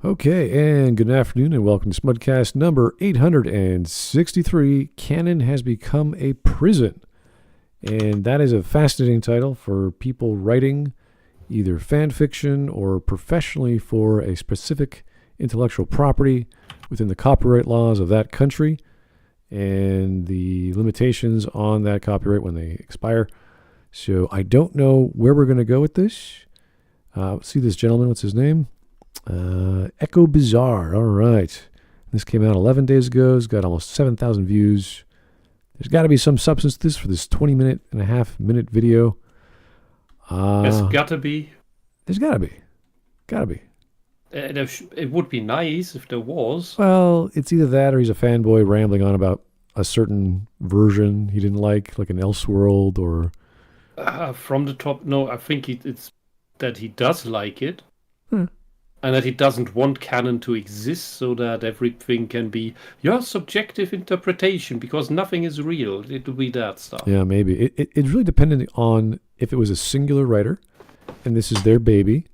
Okay, and good afternoon, and welcome to Smudcast number 863. Canon has become a prison. And that is a fascinating title for people writing either fan fiction or professionally for a specific intellectual property within the copyright laws of that country and the limitations on that copyright when they expire. So I don't know where we're going to go with this. See this gentleman, what's his name? Echo Bizarre. All right. This came out 11 days ago. It's got almost 7,000 views. There's got to be some substance to this for this 20.5-minute video. There's got to be. There's got to be. Got to be. It would be nice if there was. Well, it's either that or he's a fanboy rambling on about a certain version he didn't like an Elseworld or... From the top, no, I think it's that he does like it. Hmm. And that he doesn't want canon to exist so that everything can be your subjective interpretation because nothing is real. It would be that stuff. Yeah, maybe. It's really dependent on if it was a singular writer and this is their baby,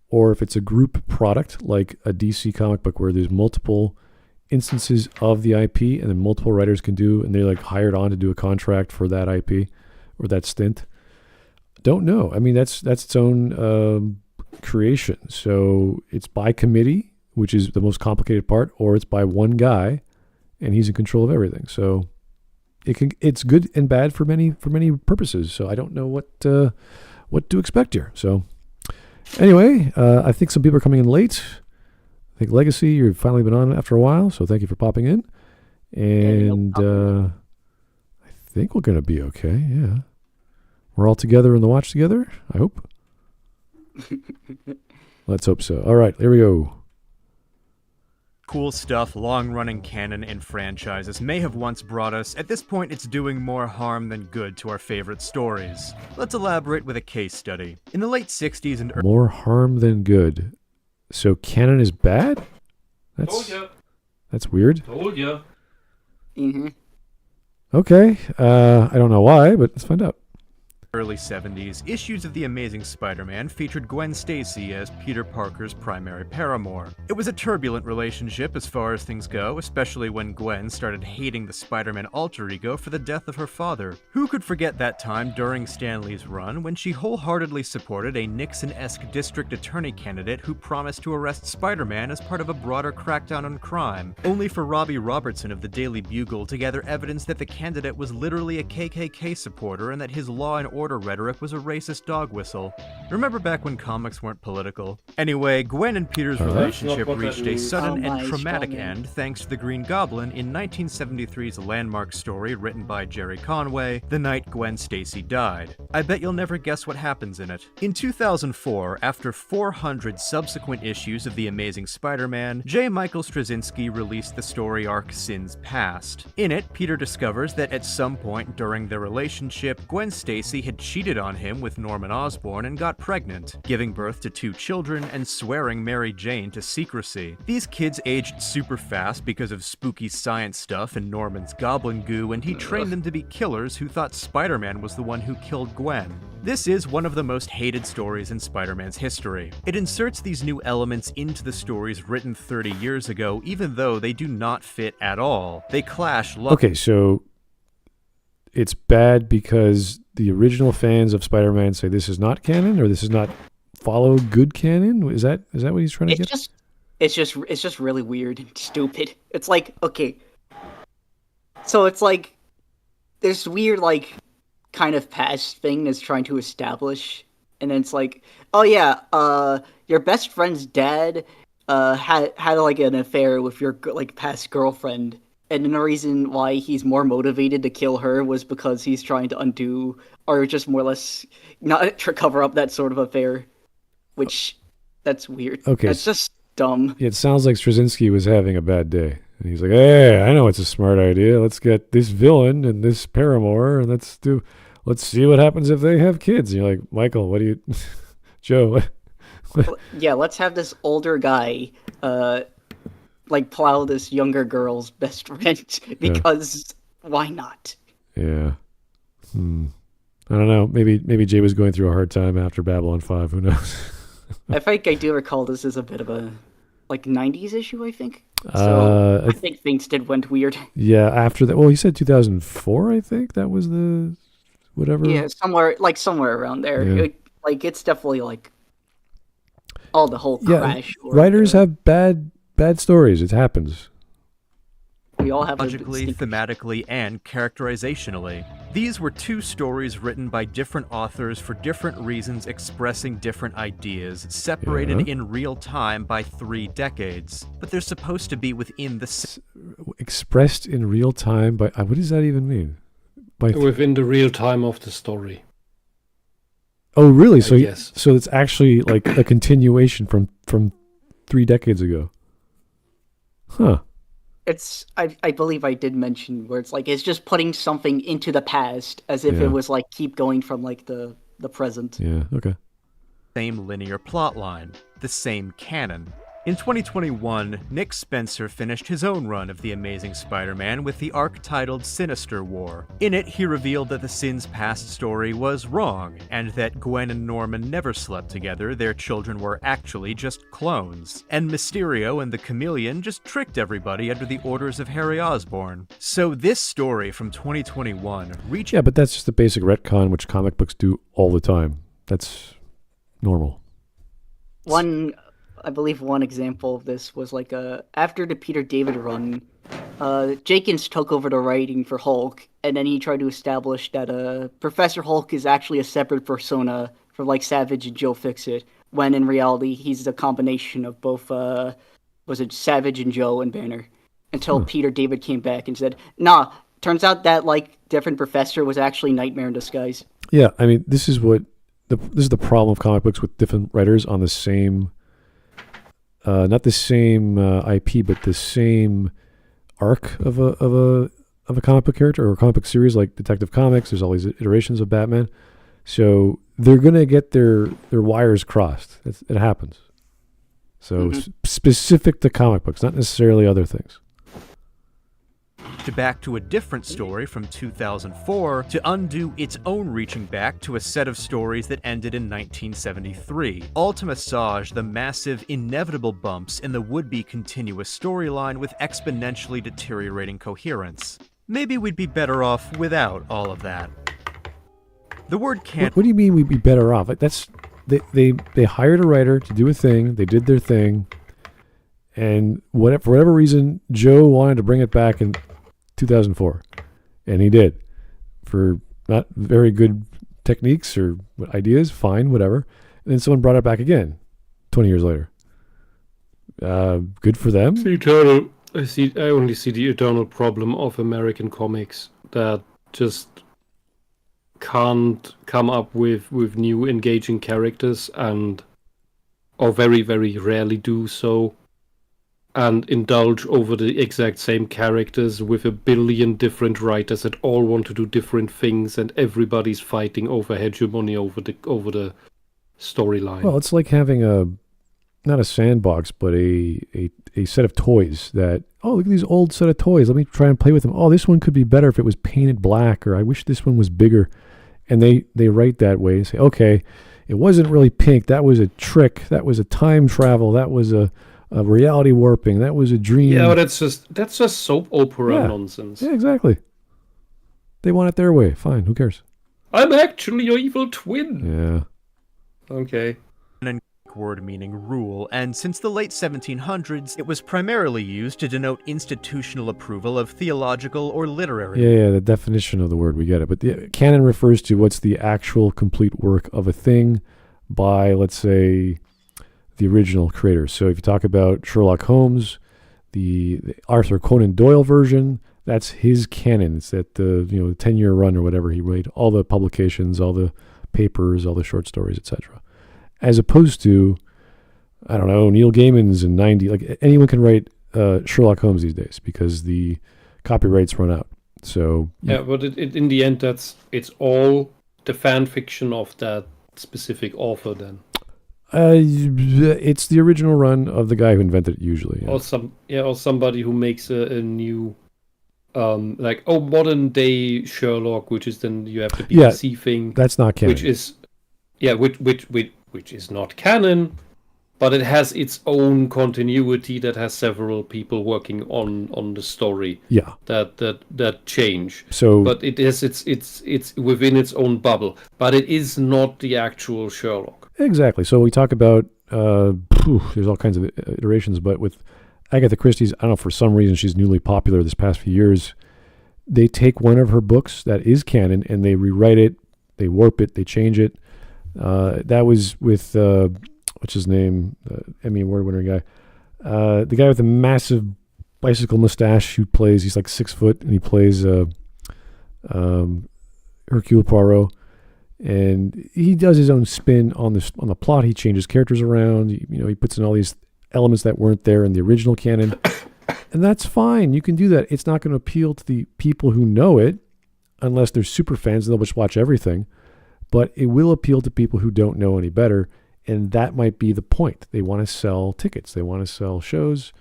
or if it's a group product like a DC comic book where there's multiple instances of the IP and then multiple writers can do, and they're like hired on to do a contract for that IP or that stint. Don't know. I mean, that's its own... creation. So it's by committee, which is the most complicated part, or it's by one guy and he's in control of everything. So it's good and bad for many purposes. So I don't know what to expect here. So anyway, I think some people are coming in late. I think Legacy, you've finally been on after a while, so thank you for popping in. And I think we're going to be okay. Yeah. We're all together in the watch together, I hope. Let's hope so. All right, here we go. Cool stuff long-running canon and franchises may have once brought us. At this point, it's doing more harm than good to our favorite stories. Let's elaborate with a case study. In the late 60s and more harm than good. So canon is bad? Told ya. That's weird. Told ya. Mm-hmm. Okay. I don't know why, but let's find out. Early 70s, issues of The Amazing Spider-Man featured Gwen Stacy as Peter Parker's primary paramour. It was a turbulent relationship as far as things go, especially when Gwen started hating the Spider-Man alter ego for the death of her father. Who could forget that time during Stan Lee's run when she wholeheartedly supported a Nixon-esque district attorney candidate who promised to arrest Spider-Man as part of a broader crackdown on crime, only for Robbie Robertson of the Daily Bugle to gather evidence that the candidate was literally a KKK supporter and that his Law and Order rhetoric was a racist dog whistle. Remember back when comics weren't political? Anyway, Gwen and Peter's relationship reached a sudden and traumatic end thanks to the Green Goblin in 1973's landmark story written by Jerry Conway, The Night Gwen Stacy Died. I bet you'll never guess what happens in it. In 2004, after 400 subsequent issues of The Amazing Spider-Man, J. Michael Straczynski released the story arc Sins Past. In it, Peter discovers that at some point during their relationship, Gwen Stacy had cheated on him with Norman Osborn and got pregnant, giving birth to 2 children and swearing Mary Jane to secrecy. These kids aged super fast because of spooky science stuff and Norman's goblin goo, and he trained them to be killers who thought Spider-Man was the one who killed Gwen. This is one of the most hated stories in Spider-Man's history. It inserts these new elements into the stories written 30 years ago, even though they do not fit at all. They clash. Okay, so it's bad because the original fans of Spider-Man say this is not canon, or this is not follow good canon. Is that what he's trying to get? It's just really weird and stupid. It's like, okay, so it's like there's weird like kind of past thing that's trying to establish, and then it's like, oh yeah, your best friend's dad had like an affair with your like past girlfriend. And then the reason why he's more motivated to kill her was because he's trying to undo, or just more or less not to cover up that sort of affair. Which, that's weird. Okay. That's just dumb. It sounds like Straczynski was having a bad day. And he's like, hey, I know it's a smart idea. Let's get this villain and this paramour, and let's see what happens if they have kids. And you're like, Michael, what do you... Joe, what? Yeah, let's have this older guy... like plow this younger girl's best friend because why not? Yeah. I don't know. Maybe Jay was going through a hard time after Babylon 5. Who knows? I think I do recall this as a bit of a like 90s issue, I think. So I think things went weird. Yeah, after that. Well, he said 2004. I think that was the whatever. Yeah, somewhere around there. Yeah. It's definitely like all the whole crash. Writers have bad stories. It happens. We all have logically, thematically, and characterizationally. These were two stories written by different authors for different reasons, expressing different ideas, separated in real time by 3 decades. But they're supposed to be within the... Expressed in real time by... What does that even mean? Within the real time of the story. Oh, really? So it's actually like a continuation from 3 decades ago. Huh. I believe I did mention where it's just putting something into the past as if it was like keep going from like the present. Yeah, okay. Same linear plotline, the same canon. In 2021, Nick Spencer finished his own run of The Amazing Spider-Man with the arc titled Sinister War. In it, he revealed that the Sin's past story was wrong, and that Gwen and Norman never slept together, their children were actually just clones. And Mysterio and the Chameleon just tricked everybody under the orders of Harry Osborn. So this story from 2021 reached... Yeah, but that's just the basic retcon, which comic books do all the time. That's normal. I believe one example of this was like after the Peter David run, Jenkins took over the writing for Hulk, and then he tried to establish that Professor Hulk is actually a separate persona from like Savage and Joe Fixit, when in reality he's a combination of both was it Savage and Joe and Banner, until Peter David came back and said, nah, turns out that like different Professor was actually Nightmare in disguise. Yeah, I mean this is the problem of comic books with different writers on the same... not the same IP, but the same arc of a comic book character or a comic book series, like Detective Comics. There's all these iterations of Batman, so they're gonna get their wires crossed. It happens. So specific to comic books, not necessarily other things. Back to a different story from 2004 to undo its own reaching back to a set of stories that ended in 1973, all to massage the massive, inevitable bumps in the would-be continuous storyline with exponentially deteriorating coherence. Maybe we'd be better off without all of that. The word can't... What do you mean we'd be better off? Like they hired a writer to do a thing, they did their thing, and for whatever reason, Joe wanted to bring it back in 2004, and he did, for not very good techniques or ideas, fine, whatever, and then someone brought it back again 20 years later. Good for them. I only see the eternal problem of American comics that just can't come up with new engaging characters, or very, very rarely do so, and indulge over the exact same characters with a billion different writers that all want to do different things, and everybody's fighting over hegemony over the storyline. Well, it's like having not a sandbox, but a set of toys that, oh, look at these old set of toys. Let me try and play with them. Oh, this one could be better if it was painted black, or I wish this one was bigger. And they write that way and say, okay, it wasn't really pink. That was a trick. That was a time travel. That was a reality warping. That was a dream. Yeah, but that's just soap opera nonsense. Yeah, exactly. They want it their way. Fine, who cares? I'm actually your evil twin. Yeah. Okay. Word meaning rule, and since the late 1700s, it was primarily used to denote institutional approval of theological or literary. Yeah, the definition of the word, we get it. But the canon refers to what's the actual complete work of a thing by, let's say, the original creators. So if you talk about Sherlock Holmes, the Arthur Conan Doyle version, that's his canon. It's that the 10-year run or whatever he wrote, all the publications, all the papers, all the short stories, etc. As opposed to, I don't know, Neil Gaiman's in 90. Like anyone can write Sherlock Holmes these days because the copyrights run out. So yeah, but in the end, it's all the fan fiction of that specific author. Then it's the original run of the guy who invented it usually. Yeah. Or somebody who makes a new. Modern day Sherlock, which is then you have the BBC thing. That's not canon. Which is not canon, but it has its own continuity that has several people working on the story. Yeah. That change. So, but it is it's within its own bubble. But it is not the actual Sherlock. exactly. So we talk about there's all kinds of iterations, but with Agatha Christie's, I don't know, for some reason she's newly popular this past few years. They take one of her books that is canon and they rewrite it, they warp it, they change it. That was with what's his name, Emmy Award-winner guy, the guy with the massive bicycle mustache who plays. He's like 6 foot and he plays Hercule Poirot, and he does his own spin on the plot. He changes characters around. He puts in all these elements that weren't there in the original canon. And that's fine. You can do that. It's not going to appeal to the people who know it unless they're super fans and they'll just watch everything. But it will appeal to people who don't know any better. And that might be the point. They want to sell tickets. They want to sell shows.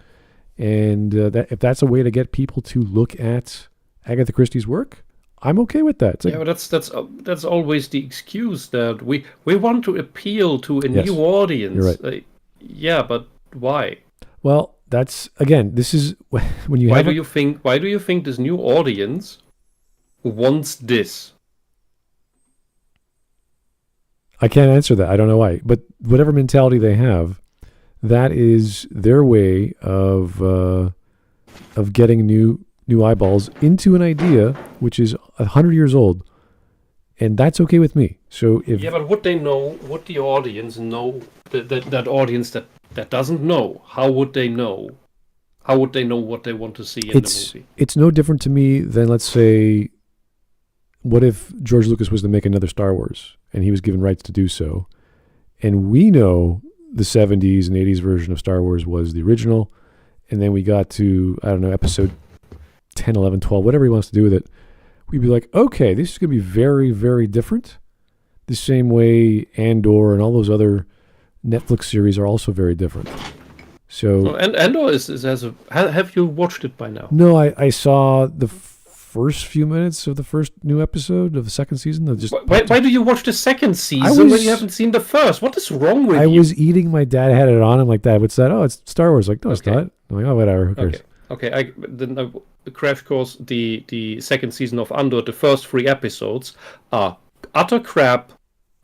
And if that's a way to get people to look at Agatha Christie's work, I'm okay with that. It's like, yeah, but that's always the excuse that we want to appeal to a Yes, new audience. you're right. Yeah, but why? Well, that's, again, this is when you Why have do you think this new audience wants this? I can't answer that. I don't know why. But whatever mentality they have, that is their way of getting new eyeballs into an idea which is 100 years old, and that's okay with me. So if but would the audience know that audience that doesn't know? How would they know? How would they know what they want to see in the movie? It's no different to me than, let's say, what if George Lucas was to make another Star Wars and he was given rights to do so, and we know the 70s and 80s version of Star Wars was the original, and then we got to, I don't know, episode 10, 11, 12, whatever he wants to do with it, we'd be like, okay, this is going to be very, very different. The same way Andor and all those other Netflix series are also very different. So, and Andor have you watched it by now? no, I saw the first few minutes of the first new episode of the second season. Why do you watch the second season when you haven't seen the first? What is wrong with you? I was eating. My dad had it on. I'm like, Dad, what's that? Oh, it's Star Wars. Like, no, it's not. I'm like, oh, whatever. Who cares? Okay. Then I crash course the second season of Andor. The first 3 episodes are utter crap,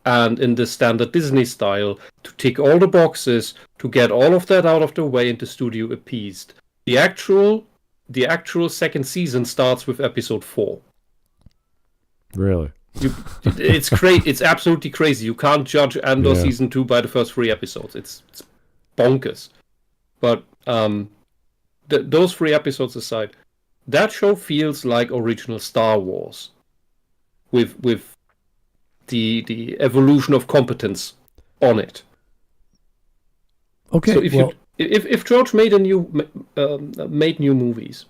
and in the standard Disney style, to tick all the boxes, to get all of that out of the way, and the studio appeased. The actual second season starts with episode 4. Really? It's crazy. It's absolutely crazy. You can't judge Andor season 2 by the first 3 episodes. It's bonkers. But those 3 episodes aside, that show feels like original Star Wars, with the evolution of competence on it. Okay. So if George made made new movies,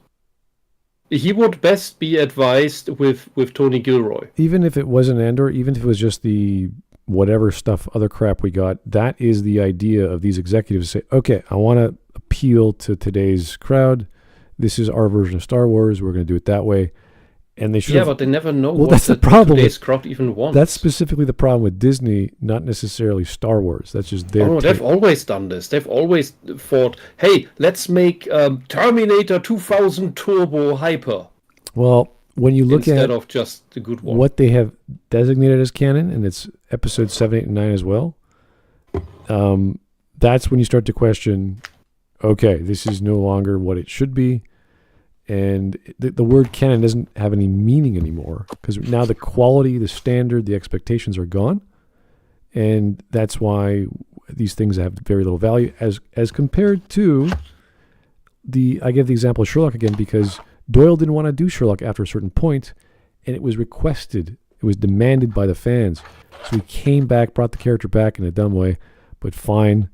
he would best be advised with Tony Gilroy. Even if it wasn't Andor, even if it was just the whatever stuff, other crap we got, that is the idea of these executives say, okay, I want to appeal to today's crowd. This is our version of Star Wars. We're going to do it that way. And they should. Yeah, but they never know what that's the problem today's crowd even wants. That's specifically the problem with Disney, not necessarily Star Wars. That's just their. Oh, they've always done this. They've always thought, hey, let's make Terminator 2000 Turbo Hyper. Well, when you look instead at of just the good one, what they have designated as canon, and it's episodes 7, 8, and 9 as well, that's when you start to question, okay, this is no longer what it should be. And the word canon doesn't have any meaning anymore because now the quality, the standard, the expectations are gone. And that's why these things have very little value as compared to I give the example of Sherlock again because Doyle didn't want to do Sherlock after a certain point, and it was requested. It was demanded by the fans. So he came back, brought the character back in a dumb way, but fine,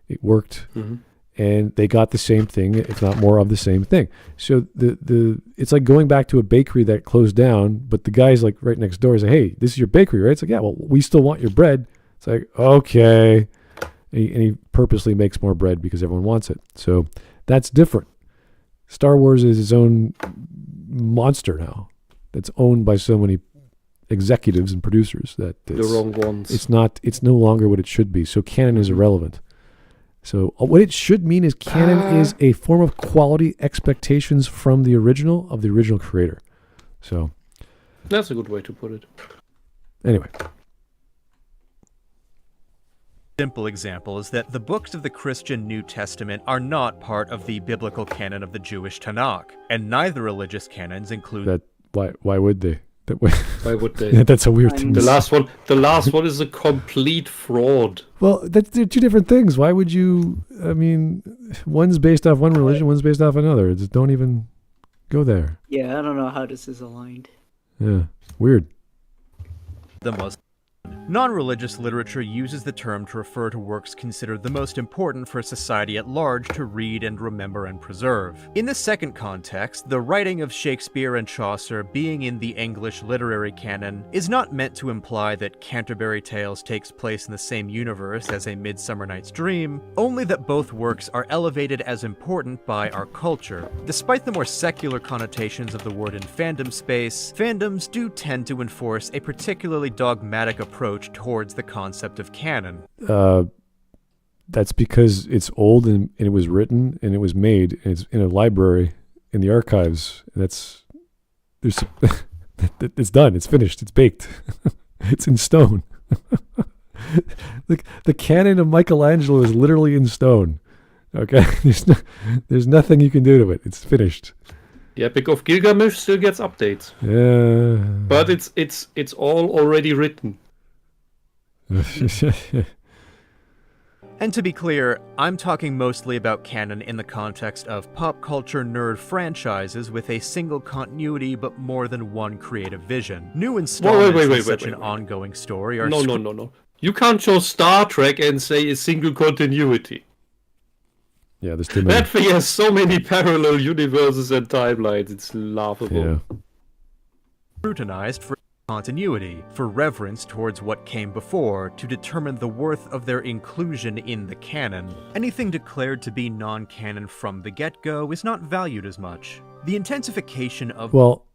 it worked. Mm-hmm. And they got the same thing, if not more of the same thing. So it's like going back to a bakery that closed down, but the guy's like right next door. He's like, hey, this is your bakery, right? It's like, yeah, well, we still want your bread. It's like, okay. And he purposely makes more bread because everyone wants it. So that's different. Star Wars is its own monster now that's owned by so many executives and producers that the wrong ones. It's no longer what it should be. So canon is irrelevant. So what it should mean is canon is a form of quality expectations from the original of the original creator. So That's a good way to put it. anyway, Simple example is that the books of the Christian New Testament are not part of the biblical canon of the Jewish Tanakh, and neither religious canons include that why would they? Why would they? That's a weird thing. The last one is a complete fraud. Well, they're two different things. Why would you? I mean, one's based off one religion, one's based off another. Just don't even go there. Yeah, I don't know how this is aligned. Yeah, weird. the Muslim. Non-religious literature uses the term to refer to works considered the most important for society at large to read and remember and preserve. In the second context, the writing of Shakespeare and Chaucer being in the English literary canon is not meant to imply that Canterbury Tales takes place in the same universe as A Midsummer Night's Dream, only that both works are elevated as important by our culture. Despite the more secular connotations of the word in fandom space, fandoms do tend to enforce a particularly dogmatic approach towards the concept of canon. That's because it's old and it was written and it was made and it's in a library in the archives. It's done. It's finished. It's baked. It's in stone. The canon of Michelangelo is literally in stone. Okay, there's nothing you can do to it. It's finished. The Epic of Gilgamesh still gets updates. Yeah, but it's all already written. And to be clear, I'm talking mostly about canon in the context of pop culture nerd franchises with a single continuity but more than one creative vision. New installments in such an ongoing story are... No. You can't show Star Trek and say a single continuity. Yeah, there's too many. That thing has so many parallel universes and timelines, it's laughable. Yeah. Scrutinized for continuity, for reverence towards what came before, to determine the worth of their inclusion in the canon. Anything declared to be non-canon from the get-go is not valued as much. The intensification of... Well,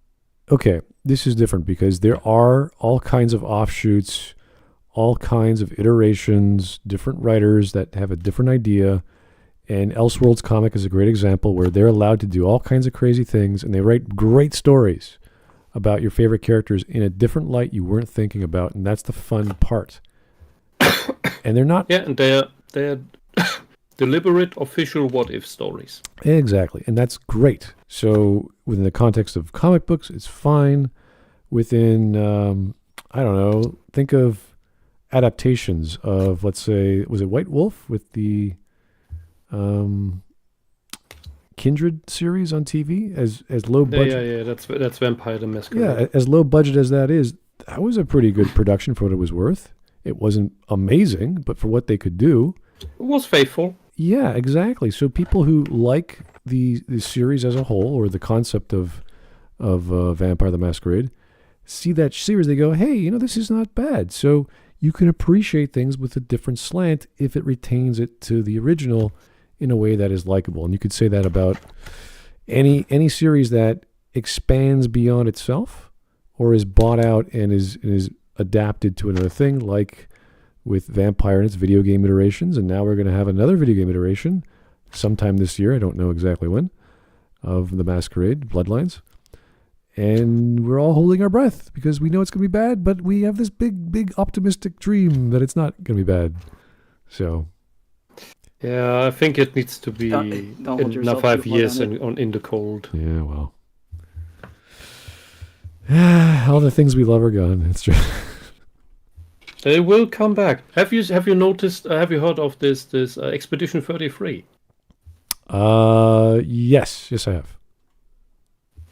okay, this is different because there are all kinds of offshoots, all kinds of iterations, different writers that have a different idea, and Elseworlds comic is a great example where they're allowed to do all kinds of crazy things and they write great stories about your favorite characters in a different light you weren't thinking about, and that's the fun part. And they're not... Yeah, and they're deliberate, official what-if stories. Exactly, and that's great. So within the context of comic books, it's fine. Within, I don't know, think of adaptations of, let's say, was it White Wolf with the Kindred series on TV as low budget. Yeah, that's Vampire the Masquerade. Yeah, as low budget as that is, that was a pretty good production for what it was worth. It wasn't amazing, but for what they could do, it was faithful. Yeah, exactly. So people who like the series as a whole or the concept of Vampire the Masquerade see that series, they go, hey, this is not bad. So you can appreciate things with a different slant if it retains it to the original in a way that is likable. And you could say that about any series that expands beyond itself or is bought out and is adapted to another thing, like with Vampire and its video game iterations. And now we're going to have another video game iteration sometime this year, I don't know exactly when, of the Masquerade, Bloodlines. And we're all holding our breath because we know it's going to be bad, but we have this big optimistic dream that it's not going to be bad. So... Yeah, I think it needs to be another 5 years in the cold. Yeah, well. All the things we love are gone. It's true. They will come back. Have you noticed, have you heard of this Expedition 33? Yes, I have.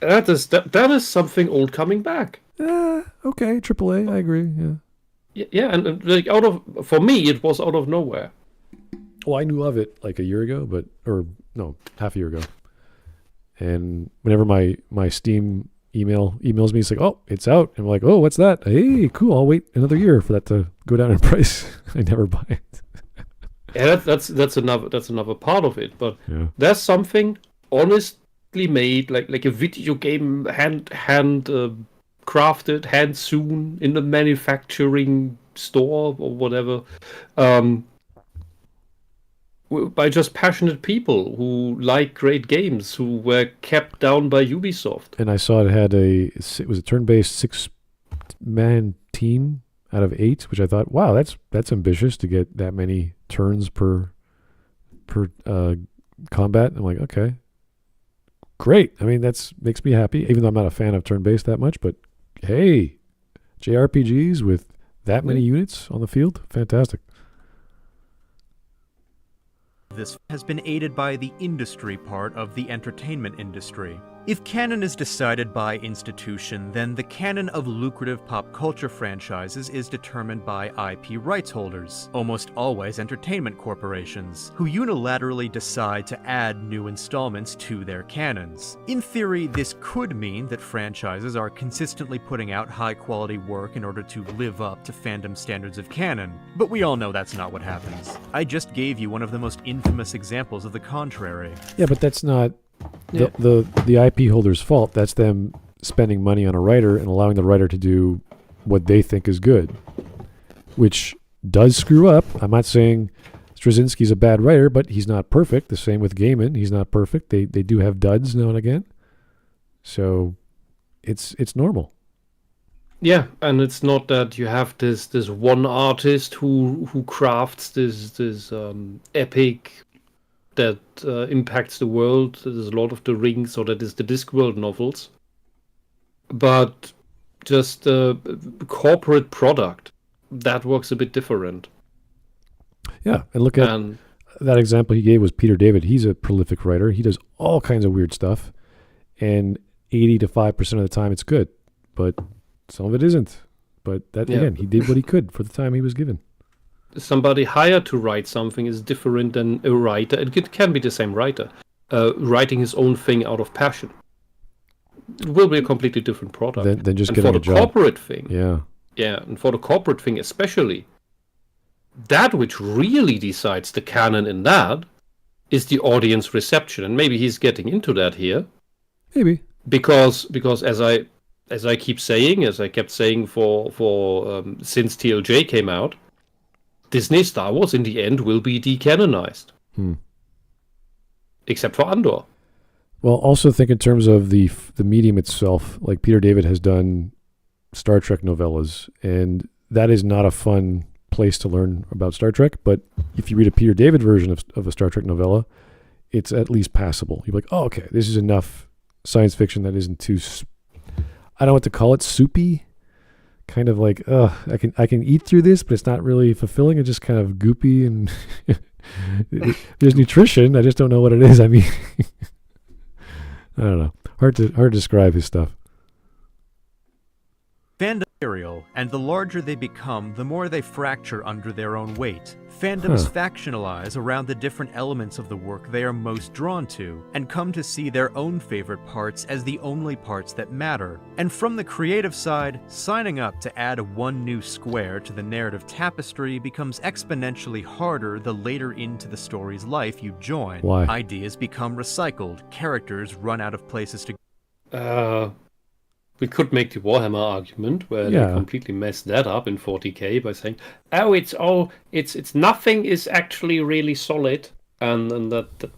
That is something old coming back. Okay, AAA, I agree, yeah. Yeah, and like for me, it was out of nowhere. Well, I knew of it like a year ago, half a year ago. And whenever my Steam emails me, it's like, oh, it's out. And I'm like, oh, what's that? Hey, cool. I'll wait another year for that to go down in price. I never buy it. Yeah, that's another part of it. But yeah. There's something honestly made, like a video game hand crafted, hand sewn in the manufacturing store or whatever. by just passionate people who like great games, who were kept down by Ubisoft. And I saw it was a turn-based 6-man team out of 8, which I thought, wow, that's ambitious to get that many turns per combat. I'm like, okay, great. I mean, that's makes me happy, even though I'm not a fan of turn-based that much. But hey, JRPGs with that many units on the field, fantastic. This has been aided by the industry part of the entertainment industry. If canon is decided by institution, then the canon of lucrative pop culture franchises is determined by IP rights holders, almost always entertainment corporations, who unilaterally decide to add new installments to their canons. In theory, this could mean that franchises are consistently putting out high-quality work in order to live up to fandom standards of canon, but we all know that's not what happens. I just gave you one of the most infamous examples of the contrary. Yeah, but that's not the IP holder's fault. That's them spending money on a writer and allowing the writer to do what they think is good, which does screw up. I'm not saying Straczynski's a bad writer, but he's not perfect. The same with Gaiman. He's not perfect. They do have duds now and again. So it's normal. Yeah, and it's not that you have this one artist who crafts this epic that impacts the world. There's a lot of the Rings, or that is the Discworld novels, but just a corporate product that works a bit different. Yeah, and look at that example he gave was Peter David. He's a prolific writer. He does all kinds of weird stuff, and 85% of the time it's good, but some of it isn't. But again, he did what he could for the time he was given. Somebody hired to write something is different than a writer. It can be the same writer writing his own thing out of passion. It will be a completely different product than just getting a job. For the corporate thing, yeah, and for the corporate thing especially, that which really decides the canon in that is the audience reception, and maybe he's getting into that here. Maybe because as I kept saying for since TLJ came out, Disney Star Wars in the end will be decanonized. Except for Andor. Well, also think in terms of the medium itself. Like Peter David has done Star Trek novellas, and that is not a fun place to learn about Star Trek. But if you read a Peter David version of a Star Trek novella, it's at least passable. You're like, oh, okay, this is enough science fiction that isn't too, I don't know what to call it, soupy. Kind of like, I can eat through this, but it's not really fulfilling. It's just kind of goopy, and there's nutrition. I just don't know what it is. I mean, I don't know. Hard to describe his stuff. Fandom material, and the larger they become, the more they fracture under their own weight. Fandoms factionalize around the different elements of the work they are most drawn to, and come to see their own favorite parts as the only parts that matter. And from the creative side, signing up to add one new square to the narrative tapestry becomes exponentially harder the later into the story's life you join. Why? Ideas become recycled, characters run out of places to We could make the Warhammer argument where they completely messed that up in 40k by saying, it's nothing is actually really solid, and that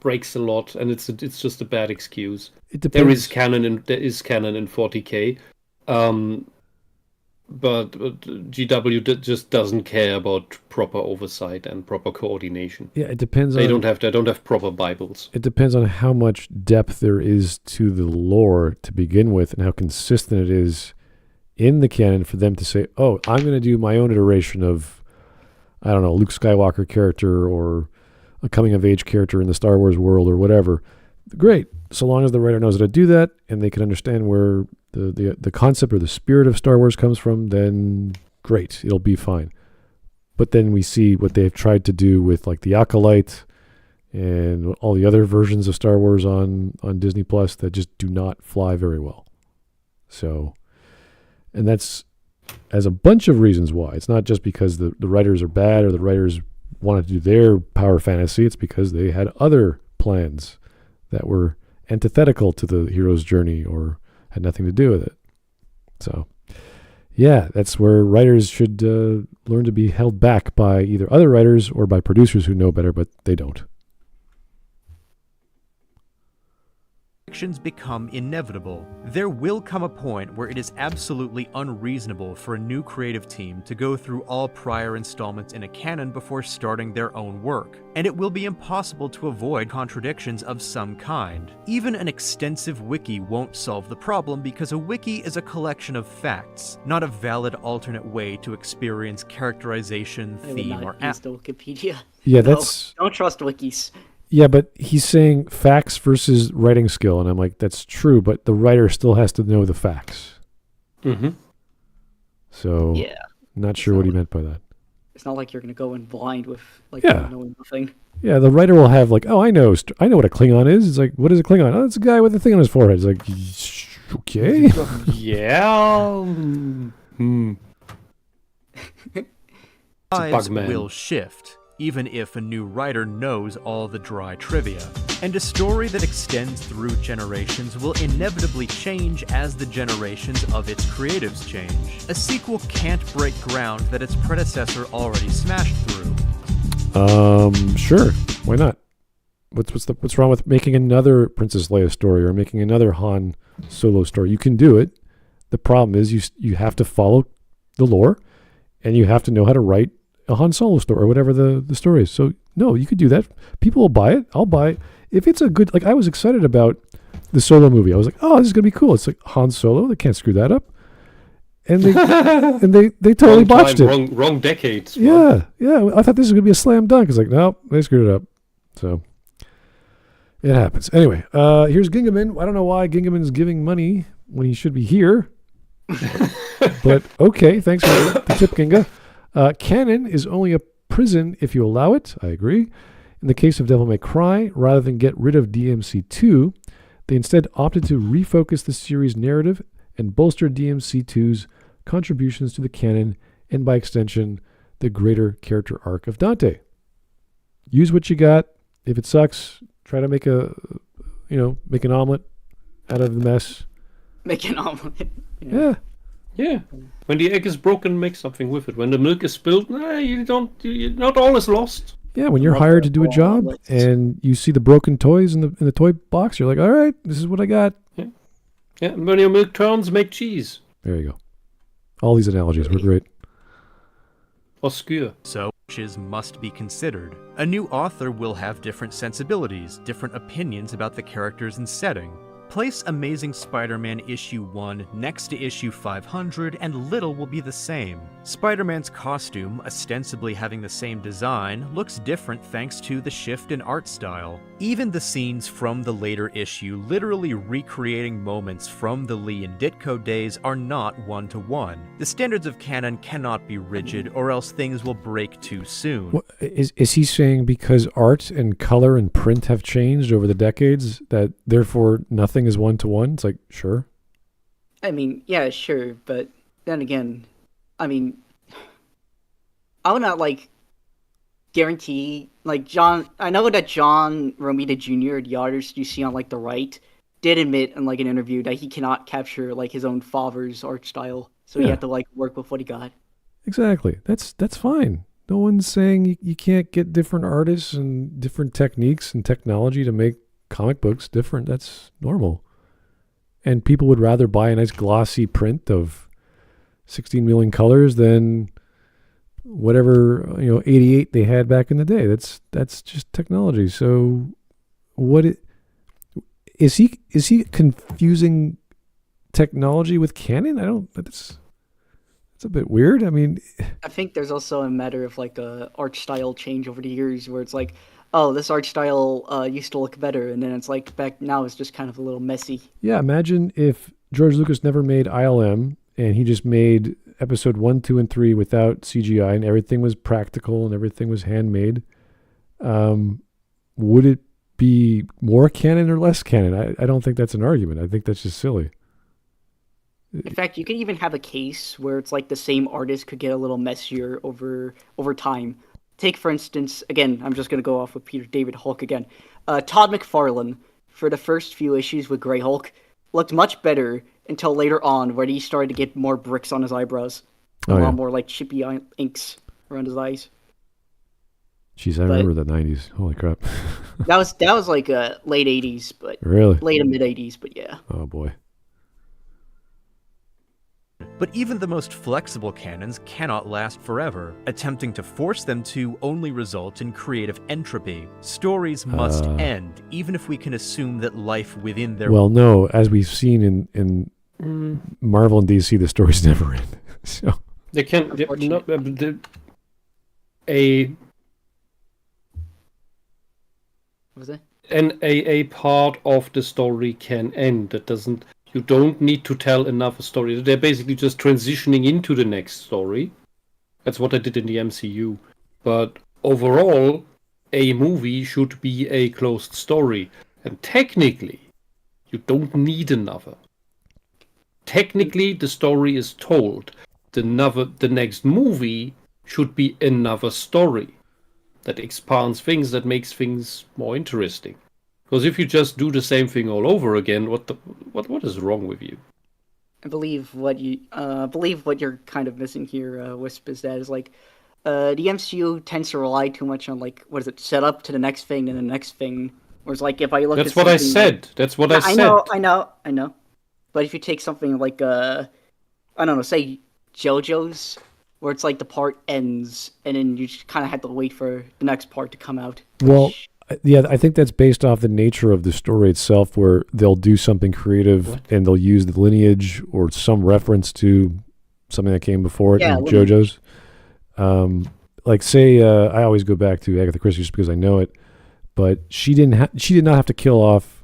breaks a lot, and it's just a bad excuse. It depends. There is canon in 40k, but GW just doesn't care about proper oversight and proper coordination. Yeah, it depends. They don't have proper Bibles. It depends on how much depth there is to the lore to begin with, and how consistent it is in the canon for them to say, "Oh, I'm going to do my own iteration of, I don't know, Luke Skywalker character or a coming of age character in the Star Wars world or whatever." Great, so long as the writer knows how to do that and they can understand where the concept or the spirit of Star Wars comes from, then great, it'll be fine. But then we see what they've tried to do with like the Acolyte and all the other versions of Star Wars on Disney Plus that just do not fly very well. So, and that's as a bunch of reasons why. It's not just because the writers are bad or the writers wanted to do their power fantasy. It's because they had other plans that were antithetical to the hero's journey or had nothing to do with it. So, Yeah, that's where writers should learn to be held back by either other writers or by producers who know better, but they don't. Become inevitable. There will come a point where it is absolutely unreasonable for a new creative team to go through all prior installments in a canon before starting their own work, and it will be impossible to avoid contradictions of some kind. Even an extensive wiki won't solve the problem because a wiki is a collection of facts, not a valid alternate way to experience characterization, theme, or Wikipedia. Yeah, No, that's... don't trust wikis. Yeah, but he's saying facts versus writing skill, and I'm like, that's true, but the writer still has to know the facts. Mm-hmm. So, Yeah. not sure what he meant by that. It's not like you're going to go in blind with, like, Yeah. not knowing nothing. Yeah, the writer will have like, oh, I know what a Klingon is. It's like, what is a Klingon? Oh, it's a guy with a thing on his forehead. It's like, okay. Yeah. Lives Bugman. will shift, even if a new writer knows all the dry trivia. And a story that extends through generations will inevitably change as the generations of its creatives change. A sequel can't break ground that its predecessor already smashed through. Sure. Why not? What's wrong with making another Princess Leia story or making another Han Solo story? You can do it. The problem is you have to follow the lore, and you have to know how to write a Han Solo story or whatever the story is. So no, you could do that. People will buy it. I'll buy it. If it's a good, like I was excited about the Solo movie. I was like, oh, this is gonna be cool. It's like Han Solo. They can't screw that up. And they totally botched it. Wrong decades. Yeah. I thought this was gonna be a slam dunk. It's like, nope, they screwed it up. So it happens. Anyway, here's Gingaman. I don't know why Gingaman's giving money when he should be here. But okay, thanks for the tip, Ginga. Canon is only a prison if you allow it. I agree. In the case of Devil May Cry, rather than get rid of DMC2, they instead opted to refocus the series' narrative and bolster DMC2's contributions to the canon and, by extension, the greater character arc of Dante. Use what you got. If it sucks, try to make an omelet out of the mess. Make an omelet. Yeah. Yeah. When the egg is broken, make something with it. When the milk is spilled, not all is lost. Yeah, when you're hired to do a job and you see the broken toys in the toy box, you're like, all right, this is what I got. Yeah. And when your milk turns, make cheese. There you go. All these analogies were great. Or skewer. So, wishes must be considered. A new author will have different sensibilities, different opinions about the characters and setting. Place Amazing Spider-Man issue 1 next to issue 500 and little will be the same. Spider-Man's costume, ostensibly having the same design, looks different thanks to the shift in art style. Even the scenes from the later issue literally recreating moments from the Lee and Ditko days are not one-to-one. The standards of canon cannot be rigid or else things will break too soon. What, is he saying because art and color and print have changed over the decades that therefore nothing is one-to-one? It's like, sure. I mean, yeah, sure, but then again, I mean, I would not, guarantee, John, I know that John Romita Jr., the artist you see on, the right, did admit in, an interview that he cannot capture, his own father's art style, so he had to, work with what he got. Exactly. That's fine. No one's saying you can't get different artists and different techniques and technology to make comic books different. That's normal. And people would rather buy a nice glossy print of 16 million colors than whatever 88 they had back in the day. That's just technology. So is he confusing technology with canon? That's a bit weird. I mean, I think there's also a matter of a art style change over the years where it's oh, this art style used to look better, and then it's back now it's just kind of a little messy. Yeah, imagine if George Lucas never made ILM and he just made episode 1, 2, and 3 without CGI and everything was practical and everything was handmade. Would it be more canon or less canon? I don't think that's an argument. I think that's just silly. In fact, you could even have a case where it's the same artist could get a little messier over time. Take, for instance, again, I'm just going to go off with Peter David Hulk again. Todd McFarlane, for the first few issues with Grey Hulk, looked much better until later on, where he started to get more bricks on his eyebrows. A lot more like chippy inks around his eyes. Jeez, I remember the 90s. Holy crap. that was like late 80s, but really? Late to mid 80s, but yeah. Oh boy. But even the most flexible canons cannot last forever. Attempting to force them to only result in creative entropy. Stories must end, even if we can assume that life within their... Well, no, as we've seen in Marvel and DC, the stories never end. So they can't... What was it? And a part of the story can end. That doesn't... You don't need to tell another story. They're basically just transitioning into the next story. That's what I did in the MCU. But overall, a movie should be a closed story. And technically, you don't need another. Technically, the story is told. The next movie should be another story that expands things, that makes things more interesting. Because if you just do the same thing all over again, what is wrong with you? I believe what you're kind of missing here, Wisp, is that the MCU tends to rely too much on set up to the next thing and the next thing. Whereas if I look That's at what I said. That's what I said. I know. But if you take something like I don't know, say JoJo's, where it's the part ends and then you just kind of have to wait for the next part to come out. Well, yeah, I think that's based off the nature of the story itself, where they'll do something creative and they'll use the lineage or some reference to something that came before it in JoJo's. I always go back to Agatha Christie just because I know it, but she did not have to kill off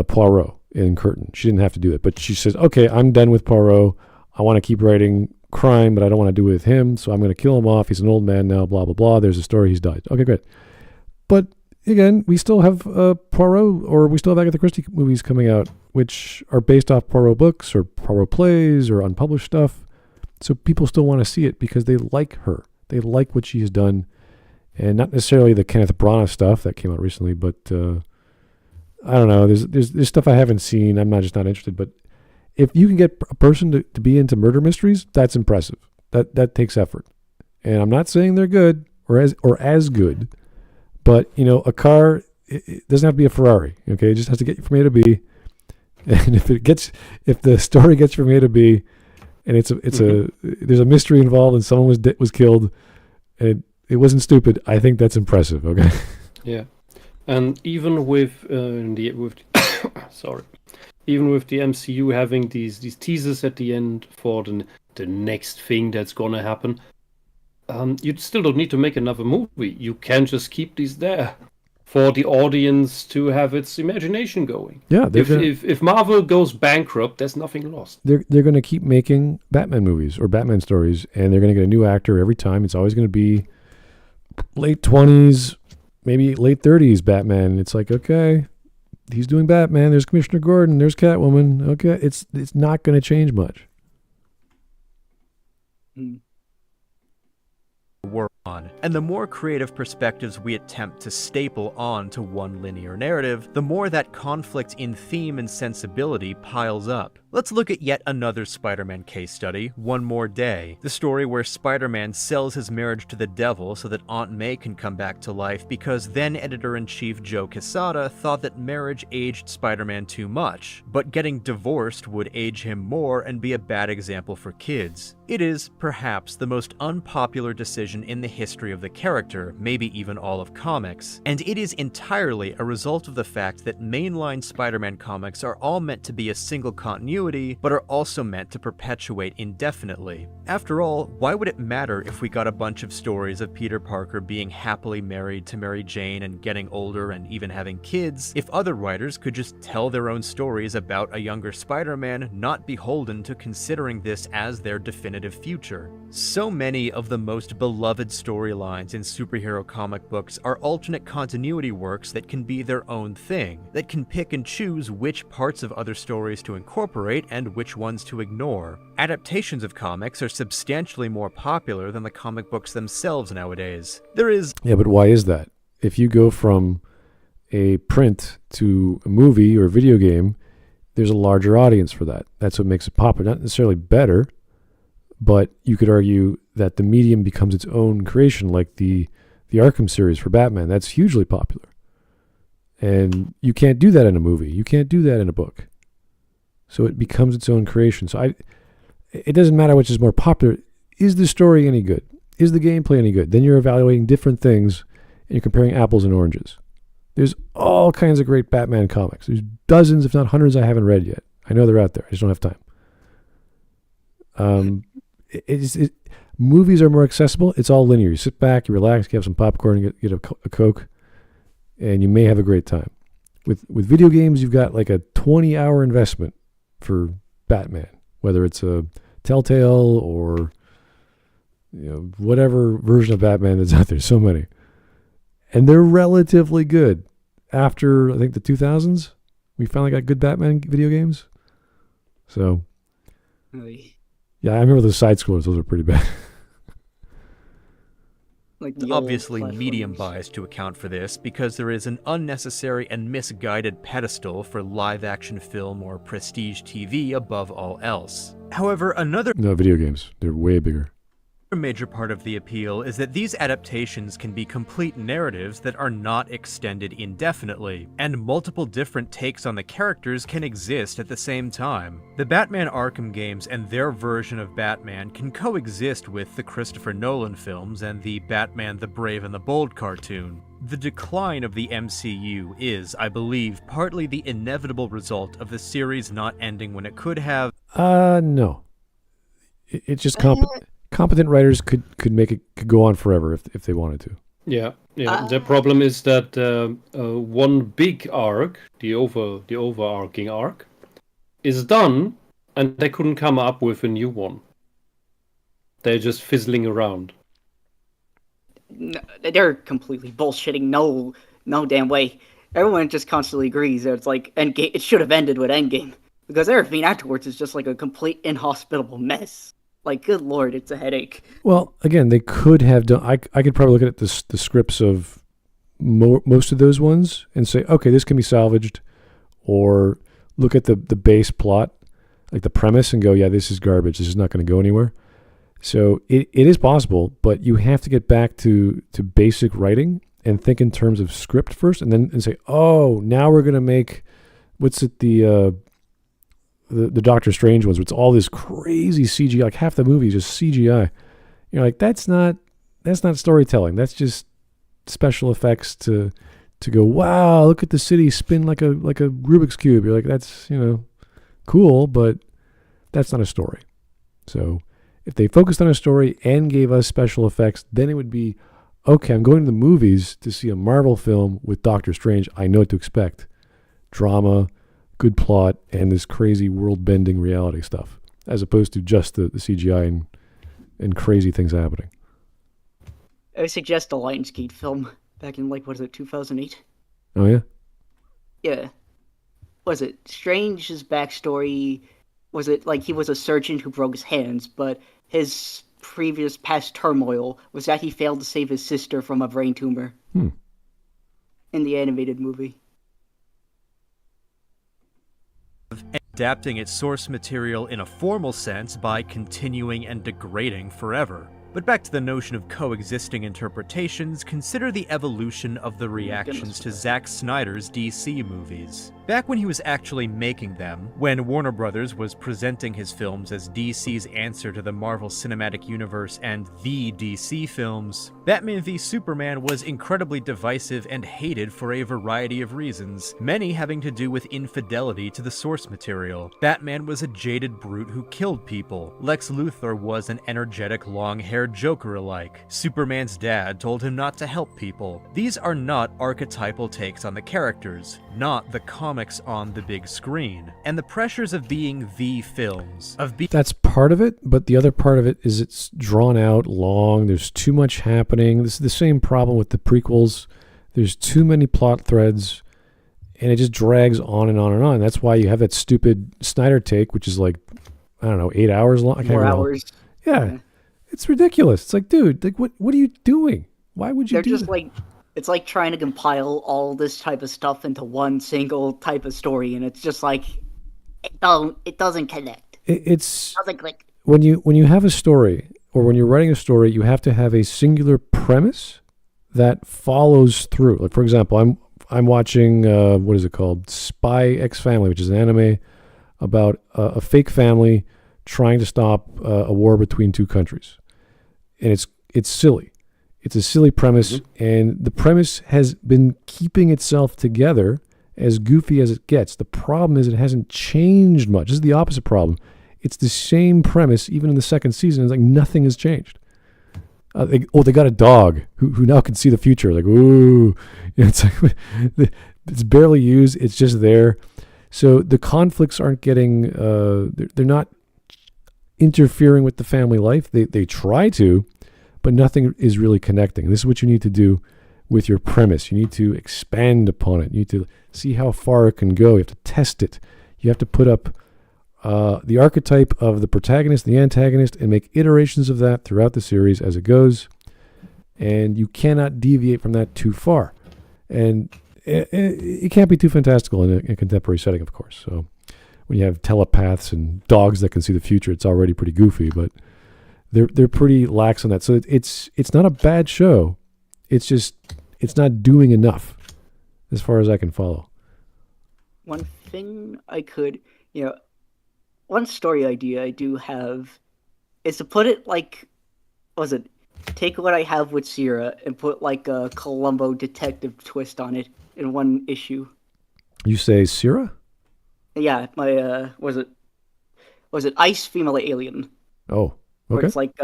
Poirot in Curtain. She didn't have to do it, but she says, "Okay, I'm done with Poirot. I want to keep writing crime, but I don't want to do it with him, so I'm going to kill him off. He's an old man now. Blah blah blah. There's a story. He's died. Okay, great." But again, we still have Poirot, or we still have Agatha Christie movies coming out, which are based off Poirot books or Poirot plays or unpublished stuff. So people still want to see it because they like her. They like what she has done, and not necessarily the Kenneth Branagh stuff that came out recently, but I don't know. There's stuff I haven't seen. I'm not interested. But if you can get a person to be into murder mysteries, that's impressive. That takes effort, and I'm not saying they're good or as good. But, a car, it doesn't have to be a Ferrari, okay? It just has to get you from A to B. And if the story gets you from A to B, and there's a mystery involved and someone was killed, and it wasn't stupid, I think that's impressive, okay? Yeah. And even with even with the MCU having these teasers at the end for the next thing that's gonna happen, you still don't need to make another movie. You can just keep these there for the audience to have its imagination going. Yeah, if Marvel goes bankrupt, there's nothing lost. They're going to keep making Batman movies or Batman stories, and they're going to get a new actor every time. It's always going to be late 20s, maybe late 30s Batman. It's okay, he's doing Batman. There's Commissioner Gordon. There's Catwoman. Okay, it's not going to change much. Work on. And the more creative perspectives we attempt to staple on to one linear narrative, the more that conflict in theme and sensibility piles up. Let's look at yet another Spider-Man case study, One More Day, the story where Spider-Man sells his marriage to the devil so that Aunt May can come back to life because then Editor-in-Chief Joe Quesada thought that marriage aged Spider-Man too much, but getting divorced would age him more and be a bad example for kids. It is, perhaps, the most unpopular decision in the history of the character, maybe even all of comics, and it is entirely a result of the fact that mainline Spider-Man comics are all meant to be a single continuity, but are also meant to perpetuate indefinitely. After all, why would it matter if we got a bunch of stories of Peter Parker being happily married to Mary Jane and getting older and even having kids, if other writers could just tell their own stories about a younger Spider-Man, not beholden to considering this as their definitive future? So many of the most beloved storylines in superhero comic books are alternate continuity works that can be their own thing, that can pick and choose which parts of other stories to incorporate and which ones to ignore. Adaptations of comics are substantially more popular than the comic books themselves nowadays. Yeah, but why is that? If you go from a print to a movie or video game, there's a larger audience for that. That's what makes it popular. Not necessarily better, but you could argue that the medium becomes its own creation, like the Arkham series for Batman. That's hugely popular. And you can't do that in a movie. You can't do that in a book. So it becomes its own creation. So it doesn't matter which is more popular. Is the story any good? Is the gameplay any good? Then you're evaluating different things and you're comparing apples and oranges. There's all kinds of great Batman comics. There's dozens, if not hundreds, I haven't read yet. I know they're out there. I just don't have time. Movies are more accessible. It's all linear. You sit back, you relax, you have some popcorn, you get a Coke, and you may have a great time. With video games, you've got like a 20-hour investment for Batman, whether it's a Telltale or whatever version of Batman that's out there. So many. And they're relatively good. After, I think, the 2000s, we finally got good Batman video games. So, yeah, I remember those side-scrollers. Those are pretty bad. Like Obviously medium bias to account for this, because there is an unnecessary and misguided pedestal for live-action film or prestige TV above all else. However, No, video games. They're way bigger. A major part of the appeal is that these adaptations can be complete narratives that are not extended indefinitely, and multiple different takes on the characters can exist at the same time. The Batman Arkham games and their version of Batman can coexist with the Christopher Nolan films and the Batman the Brave and the Bold cartoon. The decline of the MCU is, I believe, partly the inevitable result of the series not ending when it could have. No. It's just competent writers could go on forever if they wanted to. Yeah. The problem is that one big arc, the overarching arc, is done, and they couldn't come up with a new one. They're just fizzling around. No, they're completely bullshitting. No damn way. Everyone just constantly agrees that it's like Endgame. It should have ended with Endgame, because everything afterwards is just like a complete inhospitable mess. Like, good lord, it's a headache. Well, again, they could have done. I could probably look at the scripts of most of those ones and say, okay, this can be salvaged, or look at the base plot, like the premise, and go, yeah, this is garbage. This is not going to go anywhere. So it is possible, but you have to get back to basic writing and think in terms of script first, and then say, oh, now we're going to make the Doctor Strange ones, where it's all this crazy CGI, like half the movie is just CGI. You're like, that's not storytelling. That's just special effects to go, wow, look at the city spin like a Rubik's Cube. You're like, that's, cool, but that's not a story. So if they focused on a story and gave us special effects, then it would be, okay, I'm going to the movies to see a Marvel film with Doctor Strange. I know what to expect. Drama, good plot, and this crazy world-bending reality stuff, as opposed to just the CGI and crazy things happening. I would suggest a Lionsgate film back in, 2008? Oh, yeah? Yeah. Was it Strange's backstory? Was it like he was a surgeon who broke his hands, but his previous past turmoil was that he failed to save his sister from a brain tumor? In the animated movie. Adapting its source material in a formal sense by continuing and degrading forever. But back to the notion of coexisting interpretations, consider the evolution of the reactions to Zack Snyder's DC movies. Back when he was actually making them, when Warner Brothers was presenting his films as DC's answer to the Marvel Cinematic Universe and the DC films, Batman v Superman was incredibly divisive and hated for a variety of reasons, many having to do with infidelity to the source material. Batman was a jaded brute who killed people. Lex Luthor was an energetic, long-haired Joker alike. Superman's dad told him not to help people. These are not archetypal takes on the characters, not the comics on the big screen. And the pressures of being the films, That's part of it, but the other part of it is it's drawn out long. There's too much happening. This is the same problem with the prequels. There's too many plot threads, and it just drags on and on and on. That's why you have that stupid Snyder take, which is 8 hours long. I can't 4 remember. hours. Yeah. It's ridiculous. It's like, dude, what are you doing? Why would you They're do just that? it's like trying to compile all this type of stuff into one single type of story, and it's just like, It doesn't connect. It's Doesn't click. when you have a story, or when you're writing a story, you have to have a singular premise that follows through. Like, for example, I'm watching what is it called, Spy X Family, which is an anime about a fake family trying to stop a war between two countries, and it's silly. It's a silly premise, and the premise has been keeping itself together as goofy as it gets. The problem is it hasn't changed much. This is the opposite problem. It's the same premise even in the second season. It's like nothing has changed. They got a dog who now can see the future. Like, ooh, it's like it's barely used. It's just there. So the conflicts aren't getting. They're not interfering with the family life. They try to, but nothing is really connecting. This is what you need to do with your premise. You need to expand upon it. You need to see how far it can go. You have to test it. You have to put up the archetype of the protagonist, the antagonist, and make iterations of that throughout the series as it goes. And you cannot deviate from that too far. And it can't be too fantastical in a contemporary setting, of course. So when you have telepaths and dogs that can see the future, it's already pretty goofy, but they're pretty lax on that. So it's not a bad show. It's just it's not doing enough as far as I can follow. One thing I could, one story idea I do have is to put it like, take what I have with Sierra and put like a Columbo detective twist on it in one issue. You say Sierra? Yeah, my was it Ice Female Alien? Oh, okay. Where it's like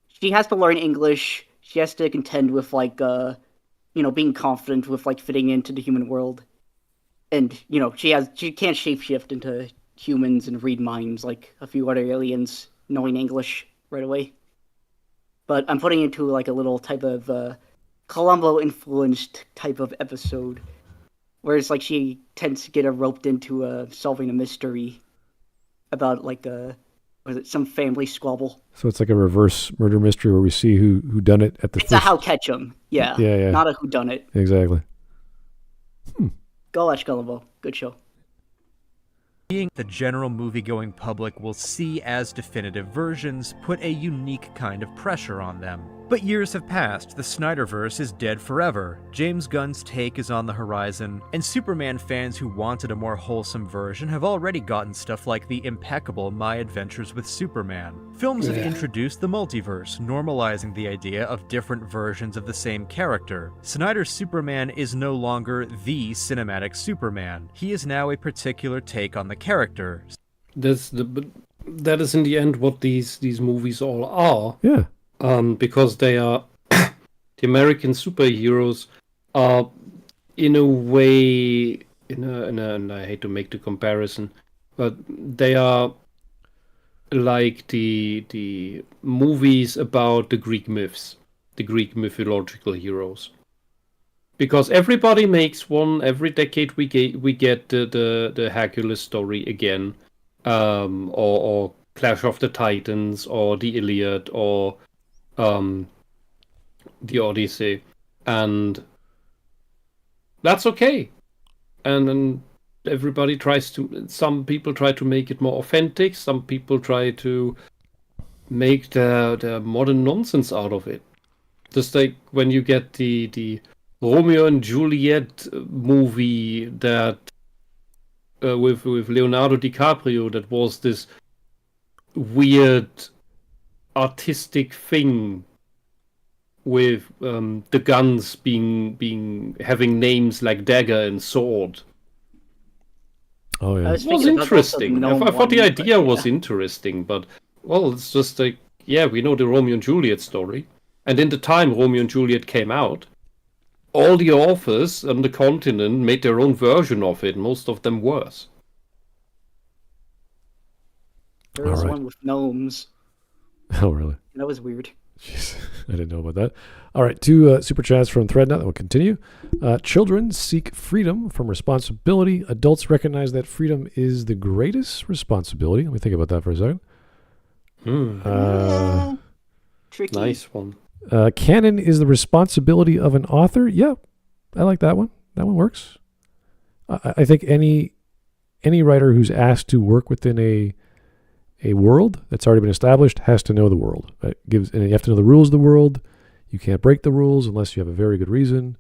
she has to learn English. She has to contend with like being confident with like fitting into the human world, and she can't shapeshift into humans and read minds like a few other aliens knowing English right away. But I'm putting it into like a little type of Columbo influenced type of episode, where it's like she tends to get roped into solving a mystery about like some family squabble. So it's like a reverse murder mystery where we see who done it at the It's a how catch 'em. Yeah. Not a who done it. Exactly. Go watch Columbo. Good show. Being the general movie-going public will see as definitive versions put a unique kind of pressure on them. But years have passed, the Snyderverse is dead forever, James Gunn's take is on the horizon, and Superman fans who wanted a more wholesome version have already gotten stuff like the impeccable My Adventures with Superman. Films have introduced the multiverse, normalizing the idea of different versions of the same character. Snyder's Superman is no longer the cinematic Superman. He is now a particular take on the character. That is in the end what these movies all are. Yeah. Because they are the American superheroes are in a way and I hate to make the comparison, but they are like the movies about the Greek myths, the Greek mythological heroes. Because everybody makes one every decade. We get the Hercules story again, or Clash of the Titans, or the Iliad, or the Odyssey, and that's okay. And then everybody tries to. Some people try to make it more authentic. Some people try to make the modern nonsense out of it. Just like when you get the Romeo and Juliet movie that with Leonardo DiCaprio, that was this weird artistic thing with the guns having names like dagger and sword. Oh yeah, it was interesting. I thought the idea was interesting, but well, it's just like, yeah, we know the Romeo and Juliet story, and in the time Romeo and Juliet came out, all the authors on the continent made their own version of it, most of them worse. There was one with gnomes. Oh, really? That was weird. Jeez, I didn't know about that. All right, 2 super chats from Thread now that will continue. Children seek freedom from responsibility. Adults recognize that freedom is the greatest responsibility. Let me think about that for a second. Tricky. Nice one. Canon is the responsibility of an author. Yeah, I like that one. That one works. I think any any writer who's asked to work within a world that's already been established has to know the world. And you have to know the rules of the world. You can't break the rules unless you have a very good reason.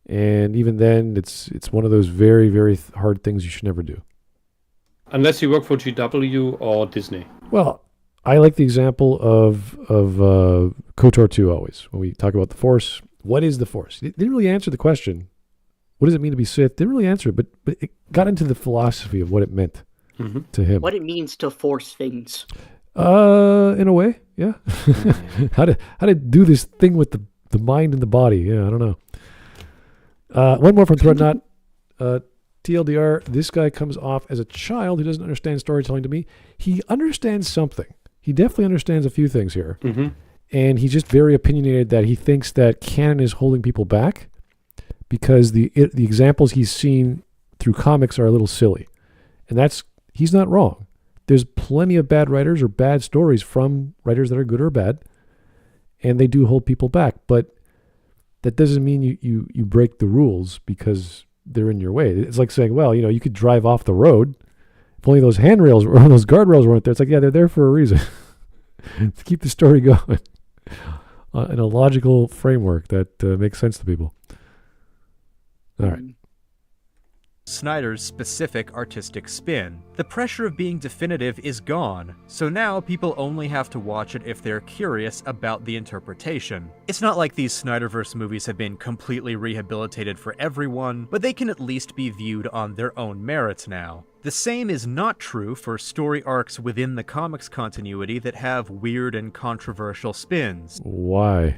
And even then, it's one of those very, very hard things you should never do. Unless you work for GW or Disney. Well, I like the example of KOTOR 2 always. When we talk about the Force, what is the Force? It didn't really answer the question. What does it mean to be Sith? Didn't really answer it, but it got into the philosophy of what it meant to him. What it means to force things. In a way, yeah. how to do this thing with the mind and the body. Yeah, I don't know. One more from Threadnought. TLDR, this guy comes off as a child who doesn't understand storytelling to me. He understands something. He definitely understands a few things here. Mm-hmm. And he's just very opinionated that he thinks that canon is holding people back because the examples he's seen through comics are a little silly. And he's not wrong. There's plenty of bad writers or bad stories from writers that are good or bad, and they do hold people back. But that doesn't mean you break the rules because they're in your way. It's like saying, well, you could drive off the road. If only those handrails or those guardrails weren't there. It's like, yeah, they're there for a reason. To keep the story going in a logical framework that makes sense to people. All right. Snyder's specific artistic spin. The pressure of being definitive is gone, so now people only have to watch it if they're curious about the interpretation. It's not like these Snyderverse movies have been completely rehabilitated for everyone, but they can at least be viewed on their own merits now. The same is not true for story arcs within the comics continuity that have weird and controversial spins. Why?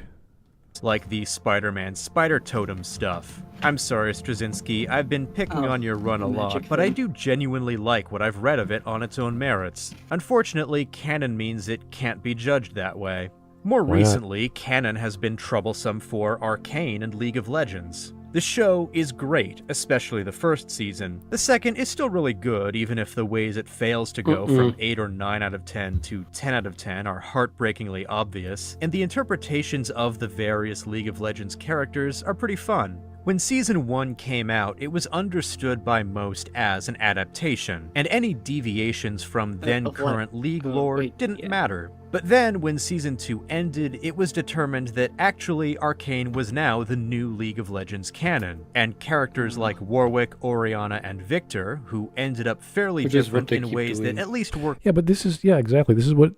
Like the Spider-Man Spider Totem stuff. I'm sorry, Straczynski, I've been picking on your run a lot, but I do genuinely like what I've read of it on its own merits. Unfortunately, canon means it can't be judged that way. More recently, canon has been troublesome for Arcane and League of Legends. The show is great, especially the first season. The second is still really good, even if the ways it fails to go from 8 or 9 out of 10 to 10 out of 10 are heartbreakingly obvious, and the interpretations of the various League of Legends characters are pretty fun. When Season 1 came out, it was understood by most as an adaptation, and any deviations from then-current League lore didn't matter. But then, when Season 2 ended, it was determined that actually Arcane was now the new League of Legends canon, and characters like Warwick, Orianna, and Victor, who ended up fairly different in ways that at least worked. Yeah, but this is, exactly. This is what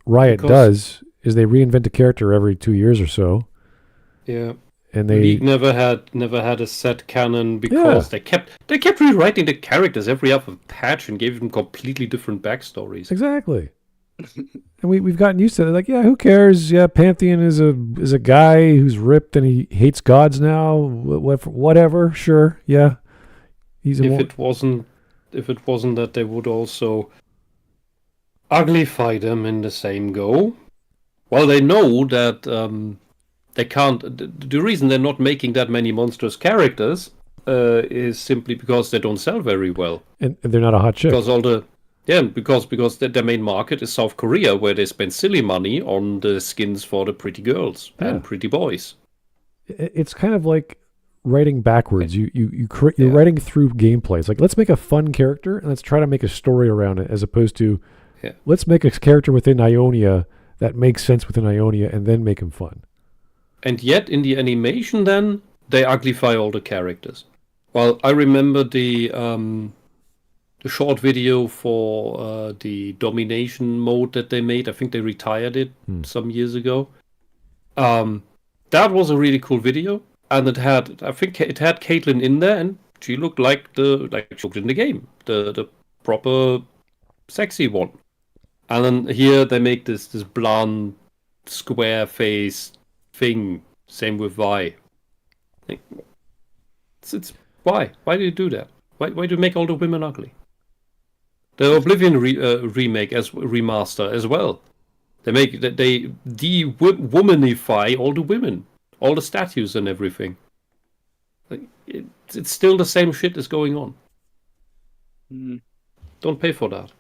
Riot does, is they reinvent a character every 2 years or so. Yeah. And they League never had a set canon because they kept rewriting the characters every other patch and gave them completely different backstories. Exactly. And we've gotten used to it. Like, yeah, who cares? Yeah, Pantheon is a guy who's ripped and he hates gods now. Whatever, sure, yeah. If it wasn't that they would also uglify them in the same go. Well, they know that they can't. The reason they're not making that many monstrous characters is simply because they don't sell very well. And they're not a hot chick. Because their main market is South Korea, where they spend silly money on the skins for the pretty girls and pretty boys. It's kind of like writing backwards. You're writing through gameplay. It's like, let's make a fun character and let's try to make a story around it, as opposed to let's make a character within Ionia that makes sense within Ionia and then make him fun. And yet, in the animation, then they uglify all the characters. Well, I remember the short video for the domination mode that they made. I think they retired it some years ago. That was a really cool video, and it had Caitlyn in there, and she looked like she looked in the game, the proper sexy one. And then here they make this blonde, square face thing. Same with Vi. It's why do you do that? Why do you make all the women ugly? The Oblivion remake as remaster as well. They de-womanify all the women, all the statues and everything. It's still the same shit is going on. Don't pay for that.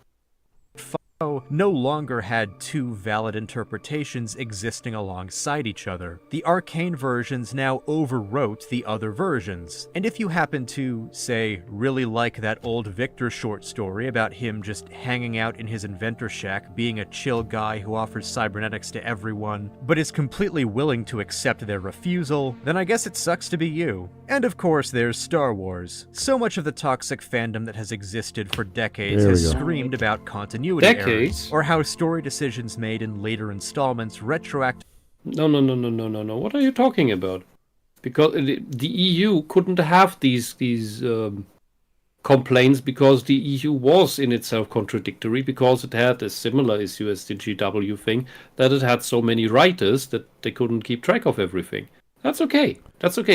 no longer had two valid interpretations existing alongside each other. The Arcane versions now overwrote the other versions. And if you happen to, say, really like that old Victor short story about him just hanging out in his inventor shack, being a chill guy who offers cybernetics to everyone, but is completely willing to accept their refusal, then I guess it sucks to be you. And of course there's Star Wars. So much of the toxic fandom that has existed for decades has screamed about continuity errors, or how story decisions made in later installments retroact. No. What are you talking about? Because the EU couldn't have these complaints because the EU was in itself contradictory, because it had a similar issue as the GW thing, that it had so many writers that they couldn't keep track of everything. That's okay.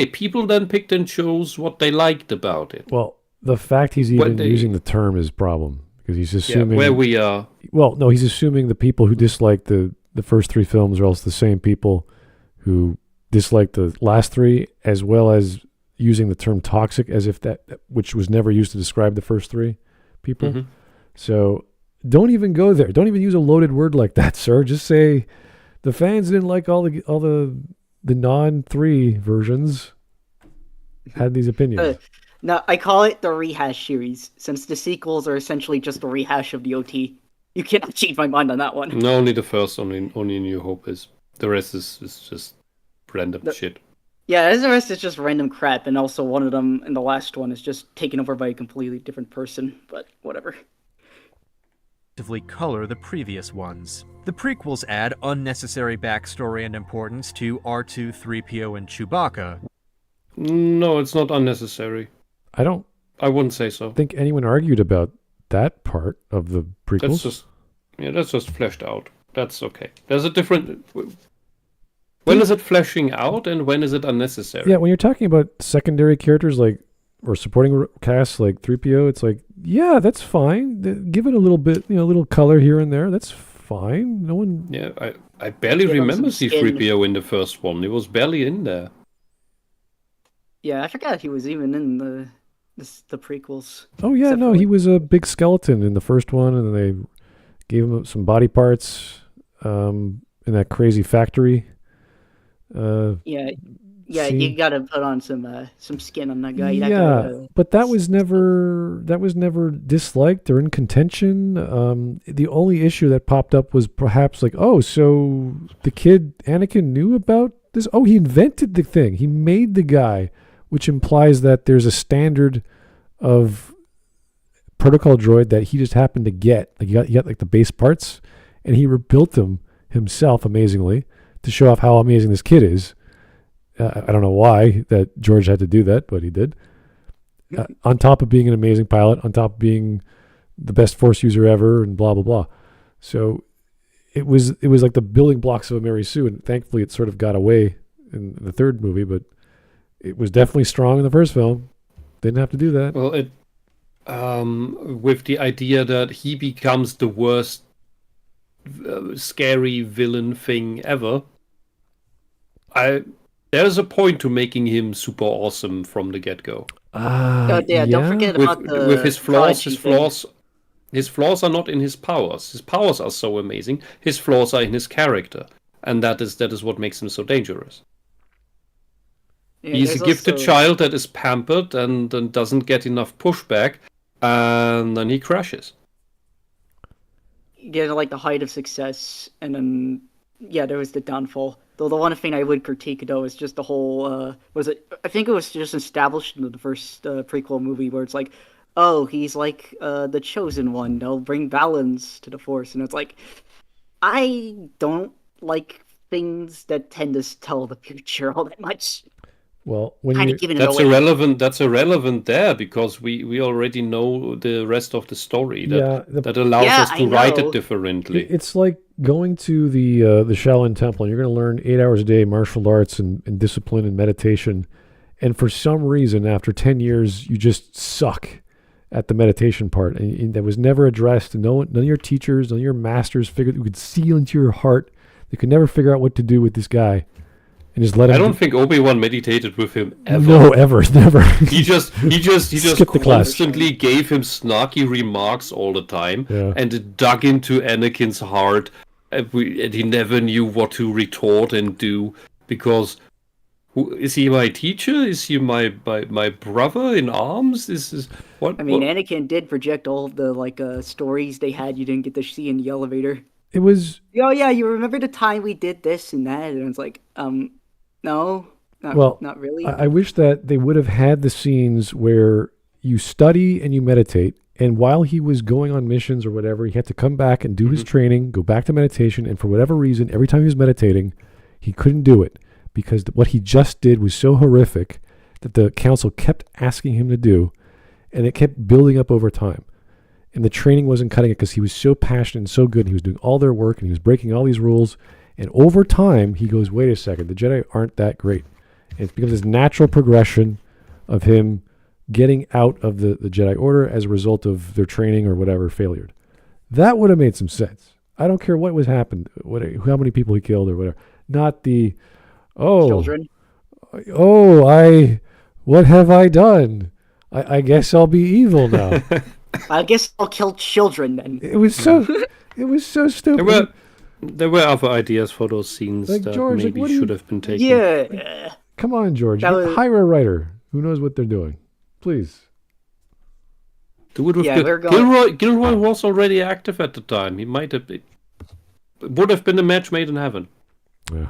People then picked and chose what they liked about it. Well, the fact he's even using the term is a problem, because he's assuming where we are. Well, no, he's assuming the people who dislike the first three films are also the same people who dislike the last three, as well as using the term toxic as if that, which was never used to describe the first three people. Mm-hmm. So don't even go there. Don't even use a loaded word like that, sir. Just say the fans didn't like all the non-3 versions had these opinions. No, I call it the rehash series, since the sequels are essentially just a rehash of the OT. You cannot change my mind on that one. No, only the first, only New Hope is. The rest is just random shit. Yeah, the rest is just random crap, and also one of them in the last one is just taken over by a completely different person, but whatever. Color the previous ones. The prequels add unnecessary backstory and importance to R2, 3PO, and Chewbacca. No, it's not unnecessary. I wouldn't say so. Think anyone argued about that part of the prequels? That's just fleshed out. That's okay. There's a different... When is it fleshing out and when is it unnecessary? Yeah, when you're talking about secondary characters or supporting casts like 3PO, it's like, yeah, that's fine. Give it a little bit, a little color here and there. That's fine. No one... Yeah, I barely remember C-3PO in the first one. He was barely in there. Yeah, I forgot he was even in the prequels. Oh, yeah, no, he was a big skeleton in the first one, and then they gave him some body parts in that crazy factory. Scene. You gotta put on some skin on that guy. But that was never disliked or in contention. The only issue that popped up was perhaps like, oh, so the kid Anakin knew about this. Oh, he invented the thing. He made the guy, which implies that there's a standard of protocol droid that he just happened to get. Like he got like the base parts, and he rebuilt them himself amazingly to show off how amazing this kid is. I don't know why that George had to do that, but he did. On top of being an amazing pilot, on top of being the best Force user ever, and blah blah blah. So it was like the building blocks of a Mary Sue, and thankfully it sort of got away in the third movie, but it was definitely strong in the first film. Didn't have to do that. Well, it with the idea that he becomes the worst scary villain thing ever. There's a point to making him super awesome from the get-go. Don't forget about with his flaws. His flaws are not in his powers. His powers are so amazing. His flaws are in his character, and that is what makes him so dangerous. Yeah, he's a gifted child that is pampered and doesn't get enough pushback, and then he crashes. Yeah, like the height of success, and then there was the downfall. Though the one thing I would critique, though, is just the whole, I think it was just established in the first prequel movie where it's like, oh, he's like the chosen one. They'll bring balance to the Force. And it's like, I don't like things that tend to tell the future all that much. Well, that's irrelevant. That's irrelevant there because we already know the rest of the story that allows us to write it differently. It's like going to the Shaolin Temple, and you're going to learn 8 hours a day martial arts and discipline and meditation, and for some reason, after 10 years, you just suck at the meditation part, and that was never addressed. None of your teachers, none of your masters figured you could see into your heart. They could never figure out what to do with this guy. and just let him. I don't think Obi-Wan meditated with him ever. No, ever, never. He just Skipped the class. constantly gave him snarky remarks all the time, Yeah. and it dug into Anakin's heart, and he never knew what to retort and do, because is he my teacher? Is he my brother in arms? What? I mean, Anakin did project all of the stories they had you didn't get to see in the elevator. It was Oh yeah, you remember the time we did this and that? And it's like, no, not really. I wish that they would have had the scenes where you study and you meditate, and while he was going on missions or whatever, he had to come back and do his training, go back to meditation, and for whatever reason, every time he was meditating, he couldn't do it because what he just did was so horrific that the council kept asking him to do, and it kept building up over time. And the training wasn't cutting it because he was so passionate and so good, and he was doing all their work, and he was breaking all these rules. And over time, he goes, wait a second, the Jedi aren't that great. And it becomes this natural progression of him getting out of the Jedi Order as a result of their training or whatever failured. That would have made some sense. I don't care what was happened, how many people he killed or whatever. Not the, Children. What have I done? I guess I'll be evil now. I guess I'll kill children then. It was so stupid. There were other ideas for those scenes Like, that George, like, maybe should have been taken. Yeah. Come on, George. That was- Hire a writer who knows what they're doing. Please. Do it with Yeah, we're going- Gilroy was already active at the time. He might have been, would have been a match made in heaven. Yeah.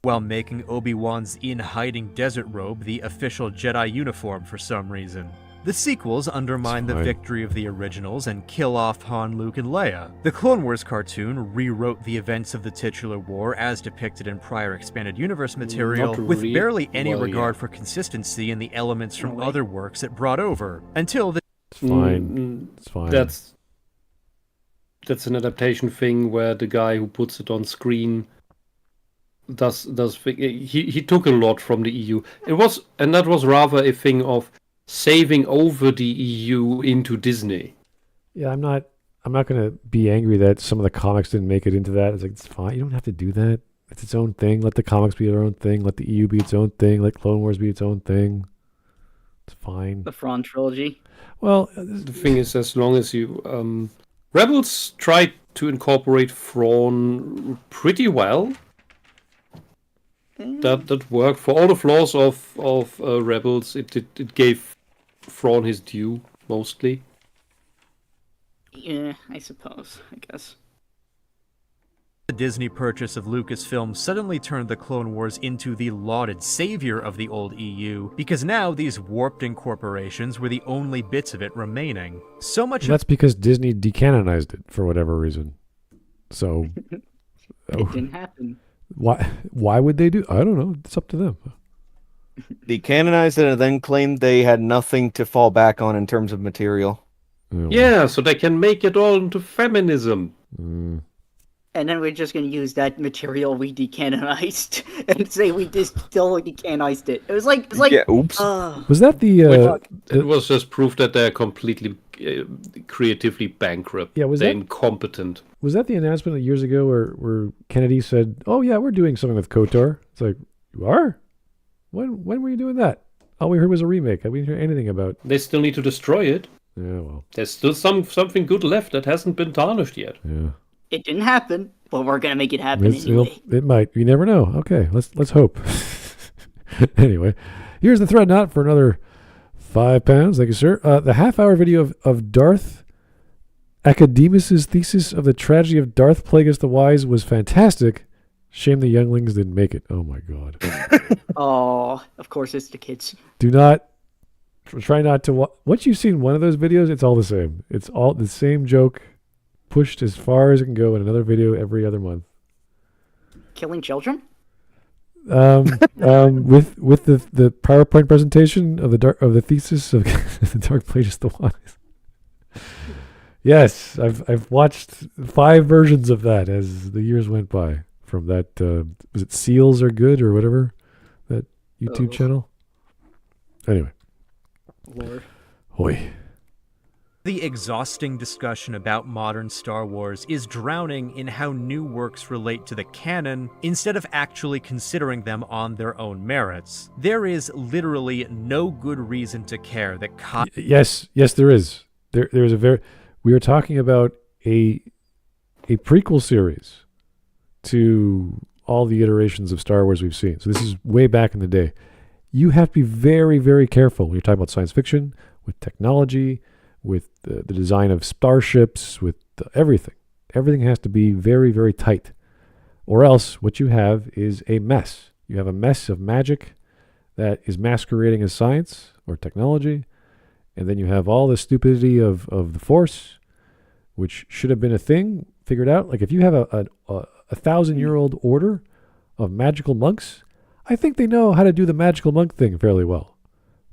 While making Obi-Wan's in-hiding desert robe the official Jedi uniform for some reason. The sequels undermine the fine. victory of the originals and kill off Han, Luke, and Leia. The Clone Wars cartoon rewrote the events of the titular war as depicted in prior expanded universe material, with barely any regard for consistency in the elements from other works it brought over, until the It's fine. It's fine. That's an adaptation thing where the guy who puts it on screen does he took a lot from the EU. That was rather a thing of saving over the EU into Disney. Yeah, I'm not going to be angry that some of the comics didn't make it into that. It's like, it's fine. You don't have to do that. It's its own thing. Let the comics be their own thing. Let the EU be its own thing. Let Clone Wars be its own thing. It's fine. The Thrawn trilogy. Well, The thing is, as long as you Rebels tried to incorporate Thrawn pretty well. That worked for all the flaws of Rebels. It gave Thrawn his due mostly. Yeah, I suppose. I guess. The Disney purchase of Lucasfilm suddenly turned the Clone Wars into the lauded savior of the old EU, because now these warped incorporations were the only bits of it remaining. So much that's because Disney decanonized it for whatever reason. So, It didn't happen. why would they do? I don't know. It's up to them. Decanonized it and then claimed they had nothing to fall back on in terms of material. Yeah, so they can make it all into feminism. Mm. And then we're just going to use that material we decanonized and say we just still decanonized it. It was like Yeah, oops. Was that the? It was just proof that they're completely creatively bankrupt. Yeah, was they're that- incompetent. Was that the announcement years ago where Kennedy said, "Oh yeah, we're doing something with KOTOR"? It's like, you are? When were you doing that? All we heard was a remake. We didn't hear anything about. They still need to destroy it. Yeah, well, There's still something good left that hasn't been tarnished yet. yeah. it didn't happen, but we're going to make it happen It'll- anyway. it might. You never know. Okay, let's hope. Anyway, here's the thread knot for another £5. Thank you, sir. The half-hour video of Darth Academus's thesis of the tragedy of Darth Plagueis the Wise was fantastic. Shame the younglings didn't make it. Oh my God. Oh, of course it's the kids. Do not try not to watch. Once you've seen one of those videos, it's all the same. It's all the same joke pushed as far as it can go in another video every other month. Killing children? With the PowerPoint presentation of the thesis of the Dark Plagueis the Wise. Yes, I've watched 5 versions of that as the years went by. From that, was it Seals Are Good or whatever, that YouTube channel? Anyway. Lord. Hoy. The exhausting discussion about modern Star Wars is drowning in how new works relate to the canon instead of actually considering them on their own merits. There is literally no good reason to care that Yes, there is. There is a very. We are talking about a prequel series to all the iterations of Star Wars we've seen. So this is way back in the day. You have to be very, very careful when you're talking about science fiction, with technology, with the design of starships, with everything. Everything has to be very, very tight. Or else what you have is a mess. You have a mess of magic that is masquerading as science or technology. And then you have all the stupidity of the Force, which should have been a thing figured out. Like if you have a 1,000-year-old order of magical monks, I think they know how to do the magical monk thing fairly well.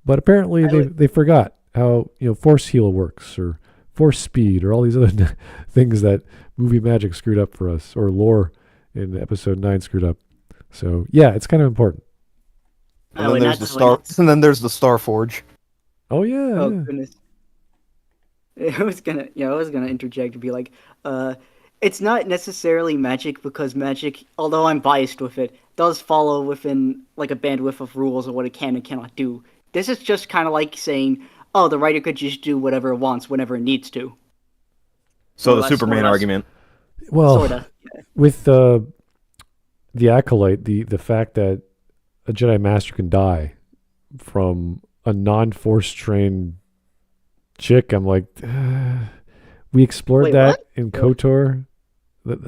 But apparently they forgot how force heal works, or force speed, or all these other things that movie magic screwed up for us, or lore in episode 9 screwed up. So yeah, it's kind of important. And then there's the Star Forge. Oh yeah. Oh yeah. goodness. I was gonna interject and be like, it's not necessarily magic, because magic, although I'm biased with it, does follow within like a bandwidth of rules of what it can and cannot do. This is just kind of like saying, oh, the writer could just do whatever it wants whenever it needs to. So the Superman argument. Well, Sorta. with the Acolyte, the fact that a Jedi Master can die from a non-force trained chick, I'm like, we explored that in KOTOR,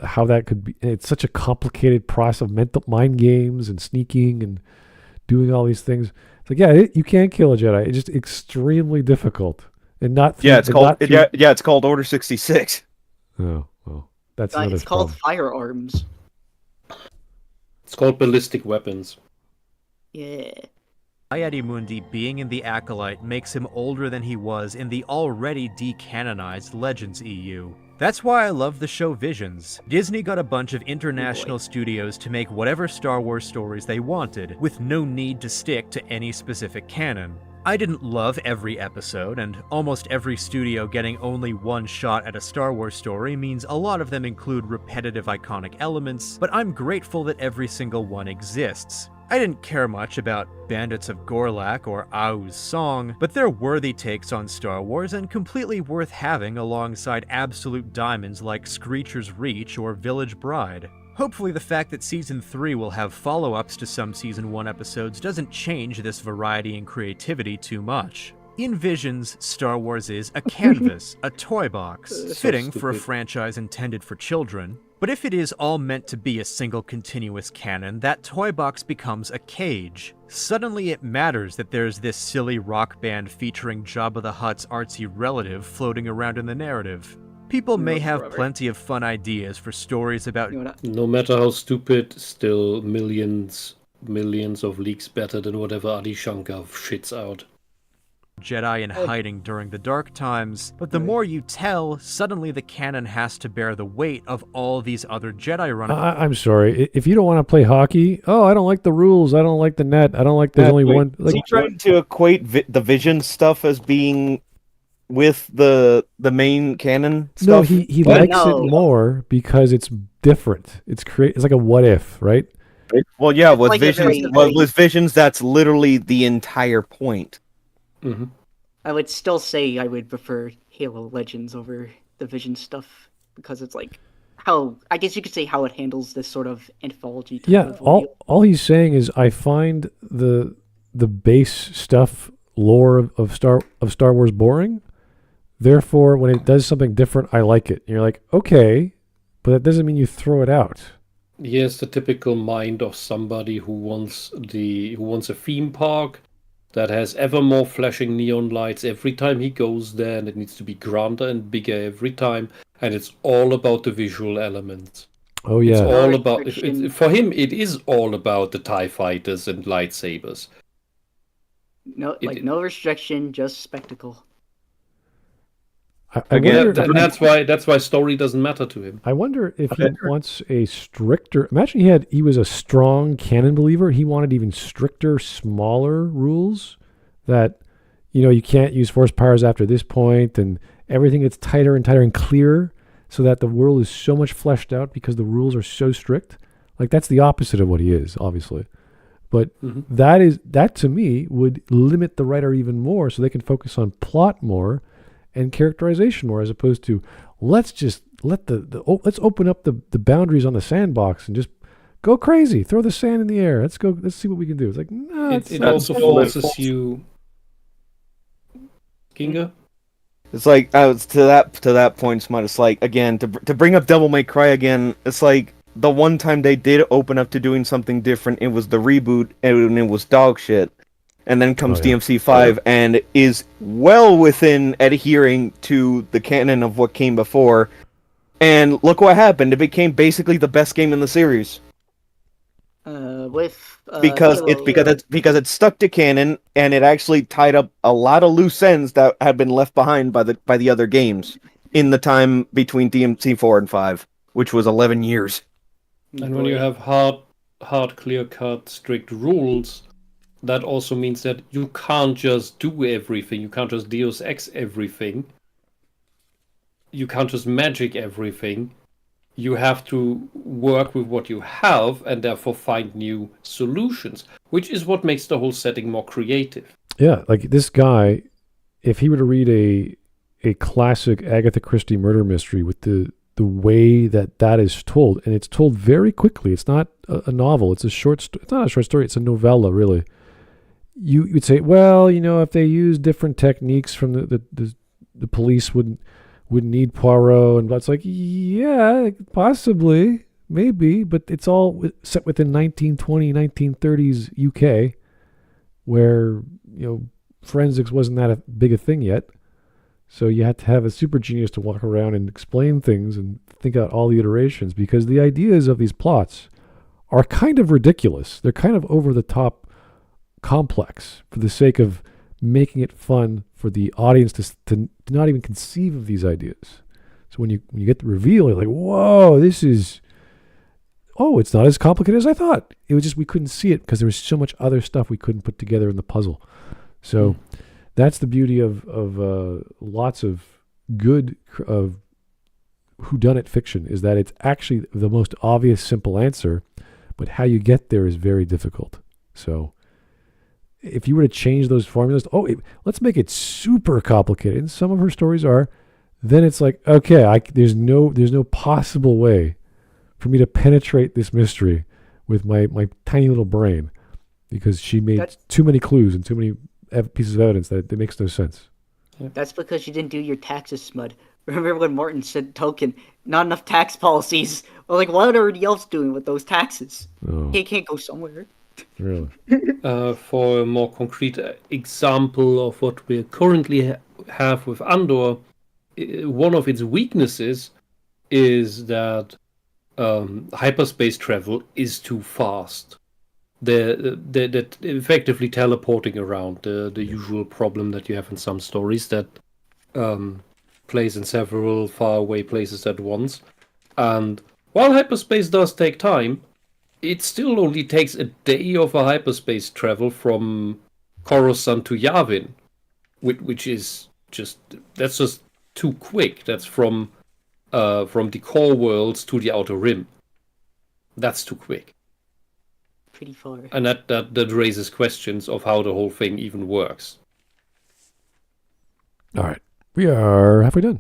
how that could be. It's such a complicated process of mental mind games and sneaking and doing all these things. It's like, yeah, you can't kill a Jedi. It's just extremely difficult, and not. It's called Order 66. Oh well, that's another. It's called firearms. It's called ballistic weapons. Yeah. Mundi being in the Acolyte makes him older than he was in the already decanonized Legends EU. That's why I love the show Visions. Disney got a bunch of international studios to make whatever Star Wars stories they wanted, with no need to stick to any specific canon. I didn't love every episode, and almost every studio getting only one shot at a Star Wars story means a lot of them include repetitive iconic elements, but I'm grateful that every single one exists. I didn't care much about Bandits of Gorlak or Au's Song, but they're worthy takes on Star Wars and completely worth having alongside absolute diamonds like Screecher's Reach or Village Bride. Hopefully the fact that Season 3 will have follow-ups to some Season 1 episodes doesn't change this variety and creativity too much. In Visions, Star Wars is a canvas, a toy box, fitting for a franchise intended for children. But if it is all meant to be a single continuous canon, that toy box becomes a cage. Suddenly it matters that there's this silly rock band featuring Jabba the Hutt's artsy relative floating around in the narrative. People may have plenty of fun ideas for stories about... No matter how stupid, still millions of leaks better than whatever Adi Shankar shits out. Jedi in hiding during the dark times, but the more you tell, suddenly the canon has to bear the weight of all these other Jedi runners. I'm sorry, if you don't want to play hockey, I don't like the rules, I don't like the net, I don't like there's only one. Is he trying to equate the Vision stuff as being with the main canon stuff? No, he likes it more because it's different. It's like a what if, right? Well, yeah, with Visions, that's literally the entire point. Mm-hmm. I would still say I would prefer Halo Legends over the Vision stuff, because it's like how, I guess you could say, how it handles this sort of anthology type of deal. All he's saying is I find the base stuff lore of Star Wars boring. Therefore, when it does something different, I like it. And you're like, okay, but that doesn't mean you throw it out. He has the typical mind of somebody who wants a theme park that has ever more flashing neon lights every time he goes there, and it needs to be grander and bigger every time, and it's all about the visual elements. Oh yeah, it's all about. For him, it is all about the TIE fighters and lightsabers. No restriction, just spectacle. That's why story doesn't matter to him. I wonder if he wants a stricter. Imagine he was a strong canon believer. He wanted even stricter, smaller rules that, you can't use force powers after this point, and everything gets tighter and tighter and clearer, so that the world is so much fleshed out because the rules are so strict. Like that's the opposite of what he is, obviously. But that to me would limit the writer even more, so they can focus on plot more and characterization more, as opposed to let's just let's open up the boundaries on the sandbox and just go crazy, throw the sand in the air. Let's see what we can do. It's like no, it also forces you, Kinga. It's like to that point, Smut. It's like again to bring up Devil May Cry again. It's like the one time they did open up to doing something different, it was the reboot, and it was dog shit. And then comes DMC5 and is well within adhering to the canon of what came before. And look what happened. It became basically the best game in the series. Because it stuck to canon, and it actually tied up a lot of loose ends that had been left behind by the other games in the time between DMC4 and 5, which was 11 years. And when you have hard, clear-cut, strict rules, that also means that you can't just do everything. You can't just Deus Ex everything. You can't just magic everything. You have to work with what you have and therefore find new solutions, which is what makes the whole setting more creative. Yeah, like this guy, if he were to read a classic Agatha Christie murder mystery with the way that is told, and it's told very quickly. It's not a novel. It's it's not a short story. It's a novella, really. You would say, well, if they use different techniques from the police would need Poirot, and it's like, yeah, possibly, maybe, but it's all set within 1920, 1930s UK, where forensics wasn't that big a thing yet. So you had to have a super genius to walk around and explain things and think out all the iterations, because the ideas of these plots are kind of ridiculous. They're kind of over the top complex for the sake of making it fun for the audience to not even conceive of these ideas. So when you get the reveal, you're like, whoa, it's not as complicated as I thought. It was just we couldn't see it because there was so much other stuff we couldn't put together in the puzzle. So that's the beauty of lots of good whodunit fiction, is that it's actually the most obvious, simple answer, but how you get there is very difficult. So if you were to change those formulas, let's make it super complicated, and some of her stories are, then it's like, okay, there's no possible way for me to penetrate this mystery with my tiny little brain, because she made too many clues and too many pieces of evidence that it makes no sense. That's because you didn't do your taxes, Smud. Remember when Martin said, Token, not enough tax policies? Well, like, what are everybody else doing with those taxes? He can't go somewhere. Really? For a more concrete example of what we currently have with Andor, one of its weaknesses is that hyperspace travel is too fast. They're effectively teleporting around, the usual problem that you have in some stories that plays in several faraway places at once. And while hyperspace does take time, it still only takes a day of a hyperspace travel from Coruscant to Yavin, which is that's just too quick. That's from the core worlds to the outer rim. That's too quick. Pretty far. And that raises questions of how the whole thing even works. All right, we are halfway done.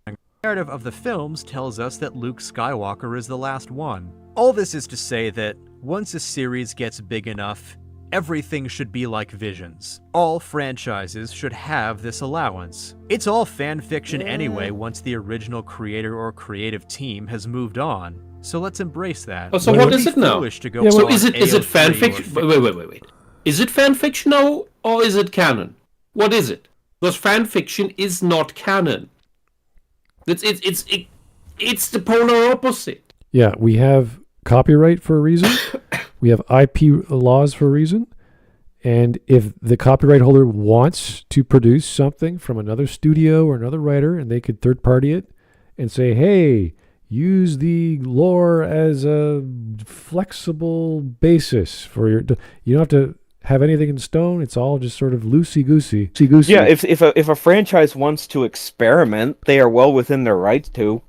The narrative of the films tells us that Luke Skywalker is the last one. All this is to say that once a series gets big enough, everything should be like Visions. All franchises should have this allowance. It's all fan fiction anyway once the original creator or creative team has moved on. So let's embrace that. Oh, so what is it now? So is it fan fiction? Wait. Is it fan fiction now, or is it canon? What is it? Because fan fiction is not canon. It's the polar opposite. Yeah, we have copyright for a reason. We have IP laws for a reason. And if the copyright holder wants to produce something from another studio or another writer, and they could third party it and say, hey, use the lore as a flexible basis for your... You don't have to have anything in stone. It's all just sort of loosey-goosey. Yeah, if a franchise wants to experiment, they are well within their rights to.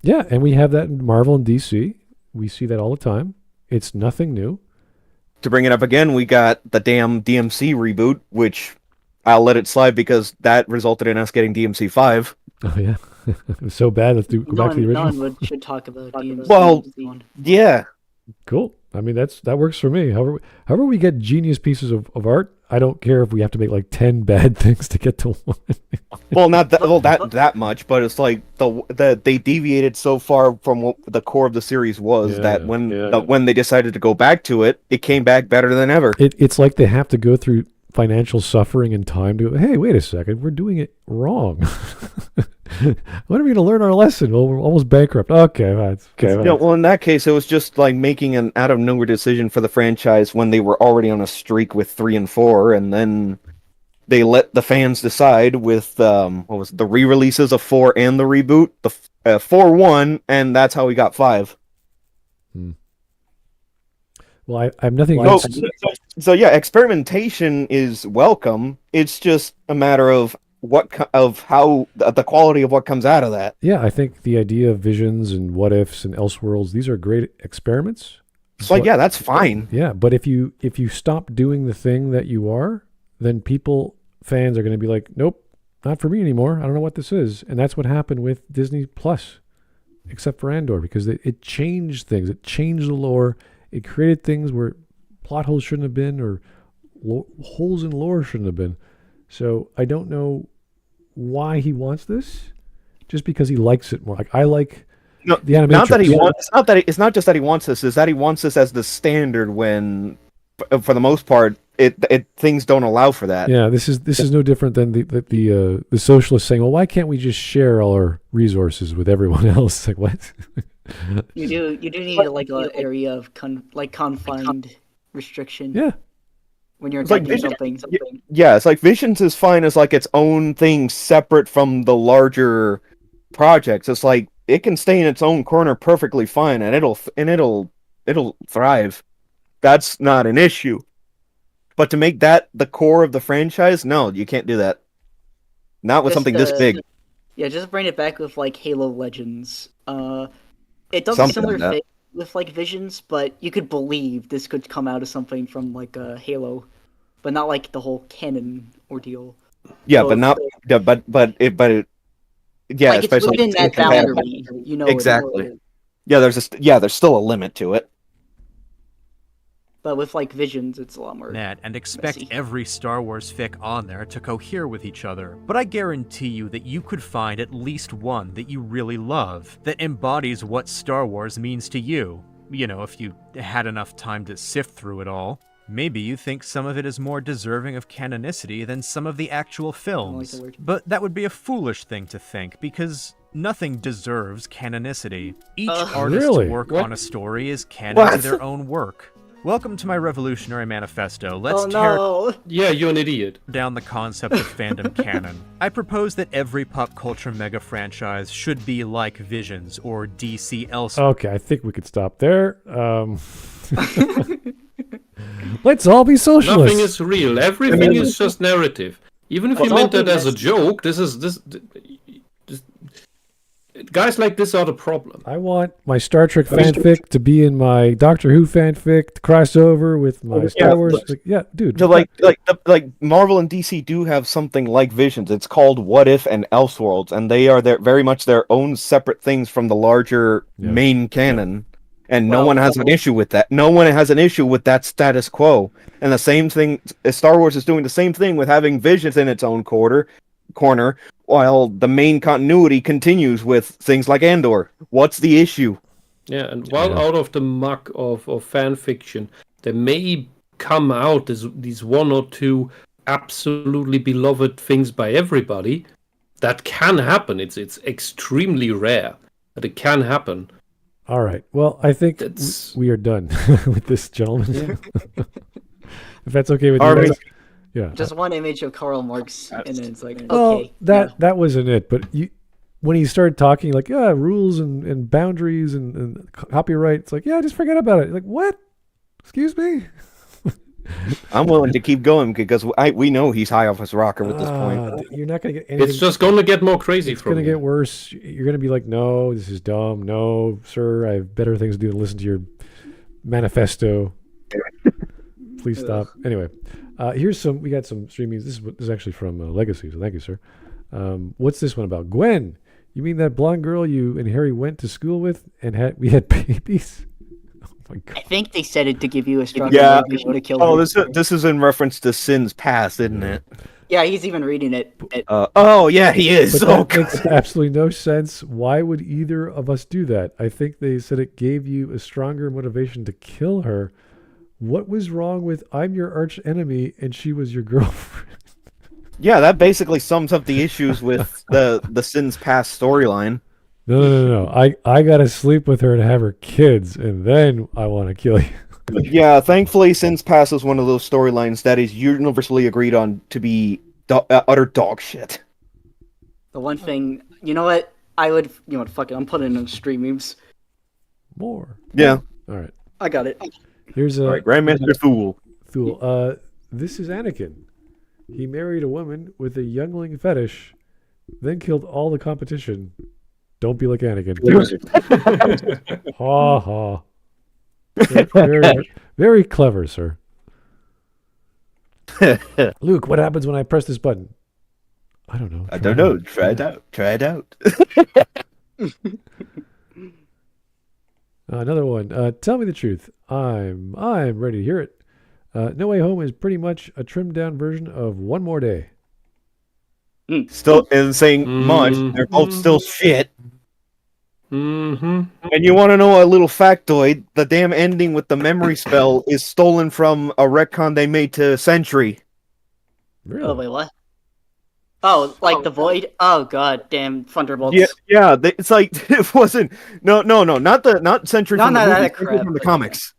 Yeah, and we have that in Marvel and DC. We see that all the time. It's nothing new. To bring it up again, we got the damn DMC reboot, which I'll let it slide because that resulted in us getting DMC 5. Oh, yeah. It was so bad. Let's go back to the original. No one should talk about DMC. Well, yeah. Cool. I mean, that works for me. However we get genius pieces of art, I don't care if we have to make like 10 bad things to get to one. Well, not that much, but it's like they deviated so far from what the core of the series was that when they decided to go back to it, it came back better than ever. It's like they have to go through financial suffering and time to go, hey, wait a second, we're doing it wrong. When are we going to learn our lesson? Well, we're almost bankrupt. Okay. Well, in that case, it was just like making an out of nowhere decision for the franchise when they were already on a streak with 3 and 4, and then they let the fans decide with what was it, the re-releases of 4 and the reboot. The 4 won, and that's how we got 5. Well, I have nothing against... So yeah, experimentation is welcome. It's just a matter of how the quality of what comes out of that. Yeah, I think the idea of visions and what ifs and Elseworlds, these are great experiments. It's like, yeah, that's fine. Yeah, but if you stop doing the thing that you are, then fans are going to be like, nope, not for me anymore. I don't know what this is. And that's what happened with Disney Plus, except for Andor, because it changed things. It changed the lore. It created things where plot holes shouldn't have been, or holes in lore shouldn't have been. So I don't know why he wants this, just because he likes it more. Like I like the animatrix. Not that he wants. It's not just that he wants this. Is that he wants this as the standard when, for the most part, things don't allow for that. Yeah, this is no different than the socialists saying, well, why can't we just share all our resources with everyone else? Like what? You do need like an area of confined restriction. Yeah. When you're It's like attacking something. Yeah, it's like Visions is fine as like its own thing separate from the larger projects. It's like it can stay in its own corner perfectly fine, and it'll thrive. That's not an issue. But to make that the core of the franchise, no, you can't do that. Not with something this big. Yeah, just bring it back with like Halo Legends. It does Something a similar like that. thing with like Visions, but you could believe this could come out of something from like Halo, but not like the whole canon ordeal. Yeah, So but not. Yeah, but it. Yeah, like it's especially within that boundary, you know. Exactly. Yeah, there's still a limit to it. But with like Visions, it's a lot more. And expect messy. every Star Wars fic on there to cohere with each other. But I guarantee you that you could find at least one that you really love, that embodies what Star Wars means to you. You know, if you had enough time to sift through it all. Maybe you think some of it is more deserving of canonicity than some of the actual films. the word. But that would be a foolish thing to think, because nothing deserves canonicity. Each artist's Really? work What? on a story is canon What? to their own work. Welcome to my revolutionary manifesto. Let's Oh tear no! Yeah, you're an idiot. down the concept of fandom canon. I propose that every pop culture mega franchise should be like Visions or DC Elseworlds. Okay, I think we could stop there. Let's all be socialists. Nothing is real. Everything is just narrative. Even if you Well, meant that all as a joke, this guys like this are the problem. I want my Star Trek fanfic to be in my Doctor Who fanfic to cross over with my Star Wars. Dude. So like Marvel and DC do have something like Visions. It's called What If and Elseworlds, and they are very much their own separate things from the larger main canon. And no one has an issue with that. No one has an issue with that status quo. And the same thing, Star Wars is doing the same thing with having Visions in its own corner, while the main continuity continues with things like Andor. What's the issue? Yeah, and while out of the muck of fan fiction, there may come out these one or two absolutely beloved things by everybody. That can happen. It's extremely rare, but it can happen. All right. Well, I think That's- we are done with this, gentlemen. If that's okay with Are you we? guys. Yeah. Just one image of Karl Marx, and then it's like, Well, okay. that wasn't it. But when he started talking like, rules and boundaries and copyright, it's like, just forget about it. Like, what? Excuse me? I'm willing to keep going because we know he's high off his rocker at this point. You're not going to get anything. It's just going to get more crazy. It's going to get worse. You're going to be like, no, this is dumb. No, sir, I have better things to do than listen to your manifesto. Please stop. Anyway, we got some streamings. This is actually from Legacy, so thank you, sir. What's this one about? Gwen, you mean that blonde girl you and Harry went to school with and we had babies? Oh my God. I think they said it to give you a stronger motivation to kill her. This is in reference to Sin's past, isn't it? Yeah, he's even reading it. Oh, yeah, he is. But that makes absolutely no sense. Why would either of us do that? I think they said it gave you a stronger motivation to kill her. What was wrong with I'm your arch enemy and she was your girlfriend? Yeah, that basically sums up the issues with the Sin's past storyline. No. I gotta sleep with her and have her kids, and then I want to kill you. Yeah, thankfully, Sin's past is one of those storylines that is universally agreed on to be utter dog shit. The one thing, you know what? Fuck it, I'm putting in stream memes. More. Yeah. All right. I got it. Here's a Grandmaster Fool. This is Anakin. He married a woman with a youngling fetish, then killed all the competition. Don't be like Anakin. Ha ha. Very, very clever, sir. Luke, what happens when I press this button? I don't know. I don't know. Try it out. Try it out. Another one. Tell me the truth. I'm ready to hear it. No Way Home is pretty much a trimmed down version of One More Day. Still isn't saying much. They're both still shit. Mm-hmm. And you want to know a little factoid? The damn ending with the memory spell is stolen from a retcon they made to Sentry. Really? Oh, wait, what? Oh, like the Void? Oh, god damn, Thunderbolts. Yeah. It's like it wasn't. No, not Sentry from the movie, crap, from the comics.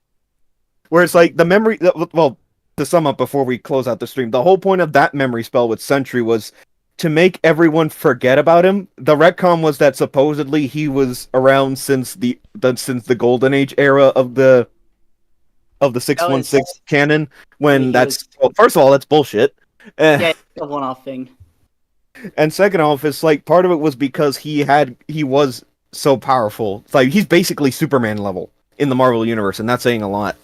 Where it's like the memory. Well, to sum up before we close out the stream, the whole point of that memory spell with Sentry was to make everyone forget about him. The retcon was that supposedly he was around since the Golden Age era of the 616 canon. When first of all, that's bullshit. Yeah, it's a one-off thing. And second off, it's like part of it was because he was so powerful. It's like he's basically Superman level in the Marvel universe, and that's saying a lot.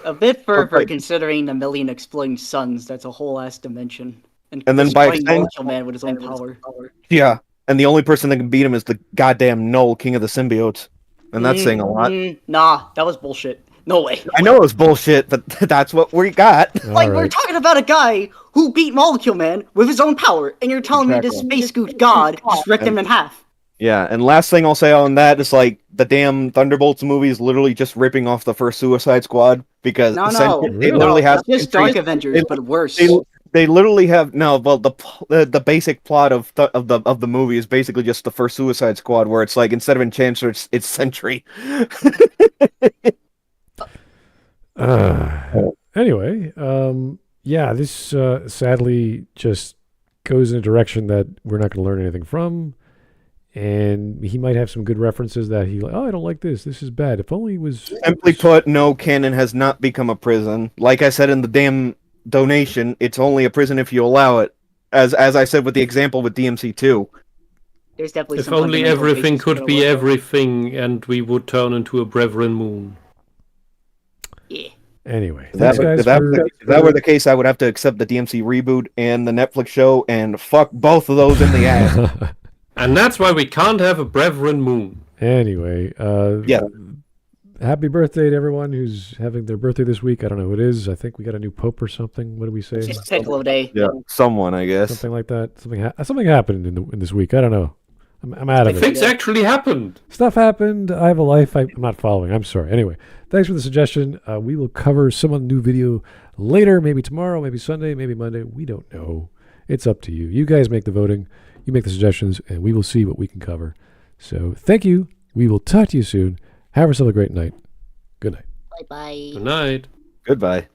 A bit further, considering the million exploding suns. That's a whole ass dimension. And then by extension, man with his own power. Yeah, and the only person that can beat him is the goddamn Null, King of the Symbiotes, and that's saying a lot. Nah, that was bullshit. No way. I know it was bullshit, but that's what we got. We're talking about a guy who beat Molecule Man with his own power, and you're telling me this space scoot god just wrecked him in half. Yeah, and last thing I'll say on that is like the damn Thunderbolts movie is literally just ripping off the first Suicide Squad because they literally have just Dark Avengers, but worse. They literally have the basic plot of the movie is basically just the first Suicide Squad, where it's like instead of Enchanter, it's Sentry. Anyway, this sadly just goes in a direction that we're not going to learn anything from, and he might have some good references that I don't like this. This is bad. If only it was simply put, no, canon has not become a prison. Like I said in the damn donation, it's only a prison if you allow it. As I said with the example with DMC2. There's definitely if only everything could be everything, and we would turn into a Brethren Moon. Yeah. Anyway, if that were the case, I would have to accept the DMC reboot and the Netflix show and fuck both of those in the ass. And that's why we can't have a Brethren Moon. Anyway, happy birthday to everyone who's having their birthday this week. I don't know who it is. I think we got a new pope or something. What do we say? It's Piccolo Day. Yeah, someone, I guess. Something like that. Something happened in this week. I don't know. I'm out of it. Things actually happened. Stuff happened. I have a life I'm not following. I'm sorry. Anyway, thanks for the suggestion. We will cover some new video later. Maybe tomorrow, maybe Sunday, maybe Monday. We don't know. It's up to you. You guys make the voting. You make the suggestions, and we will see what we can cover. So thank you. We will talk to you soon. Have yourself a great night. Good night. Bye-bye. Good night. Goodbye.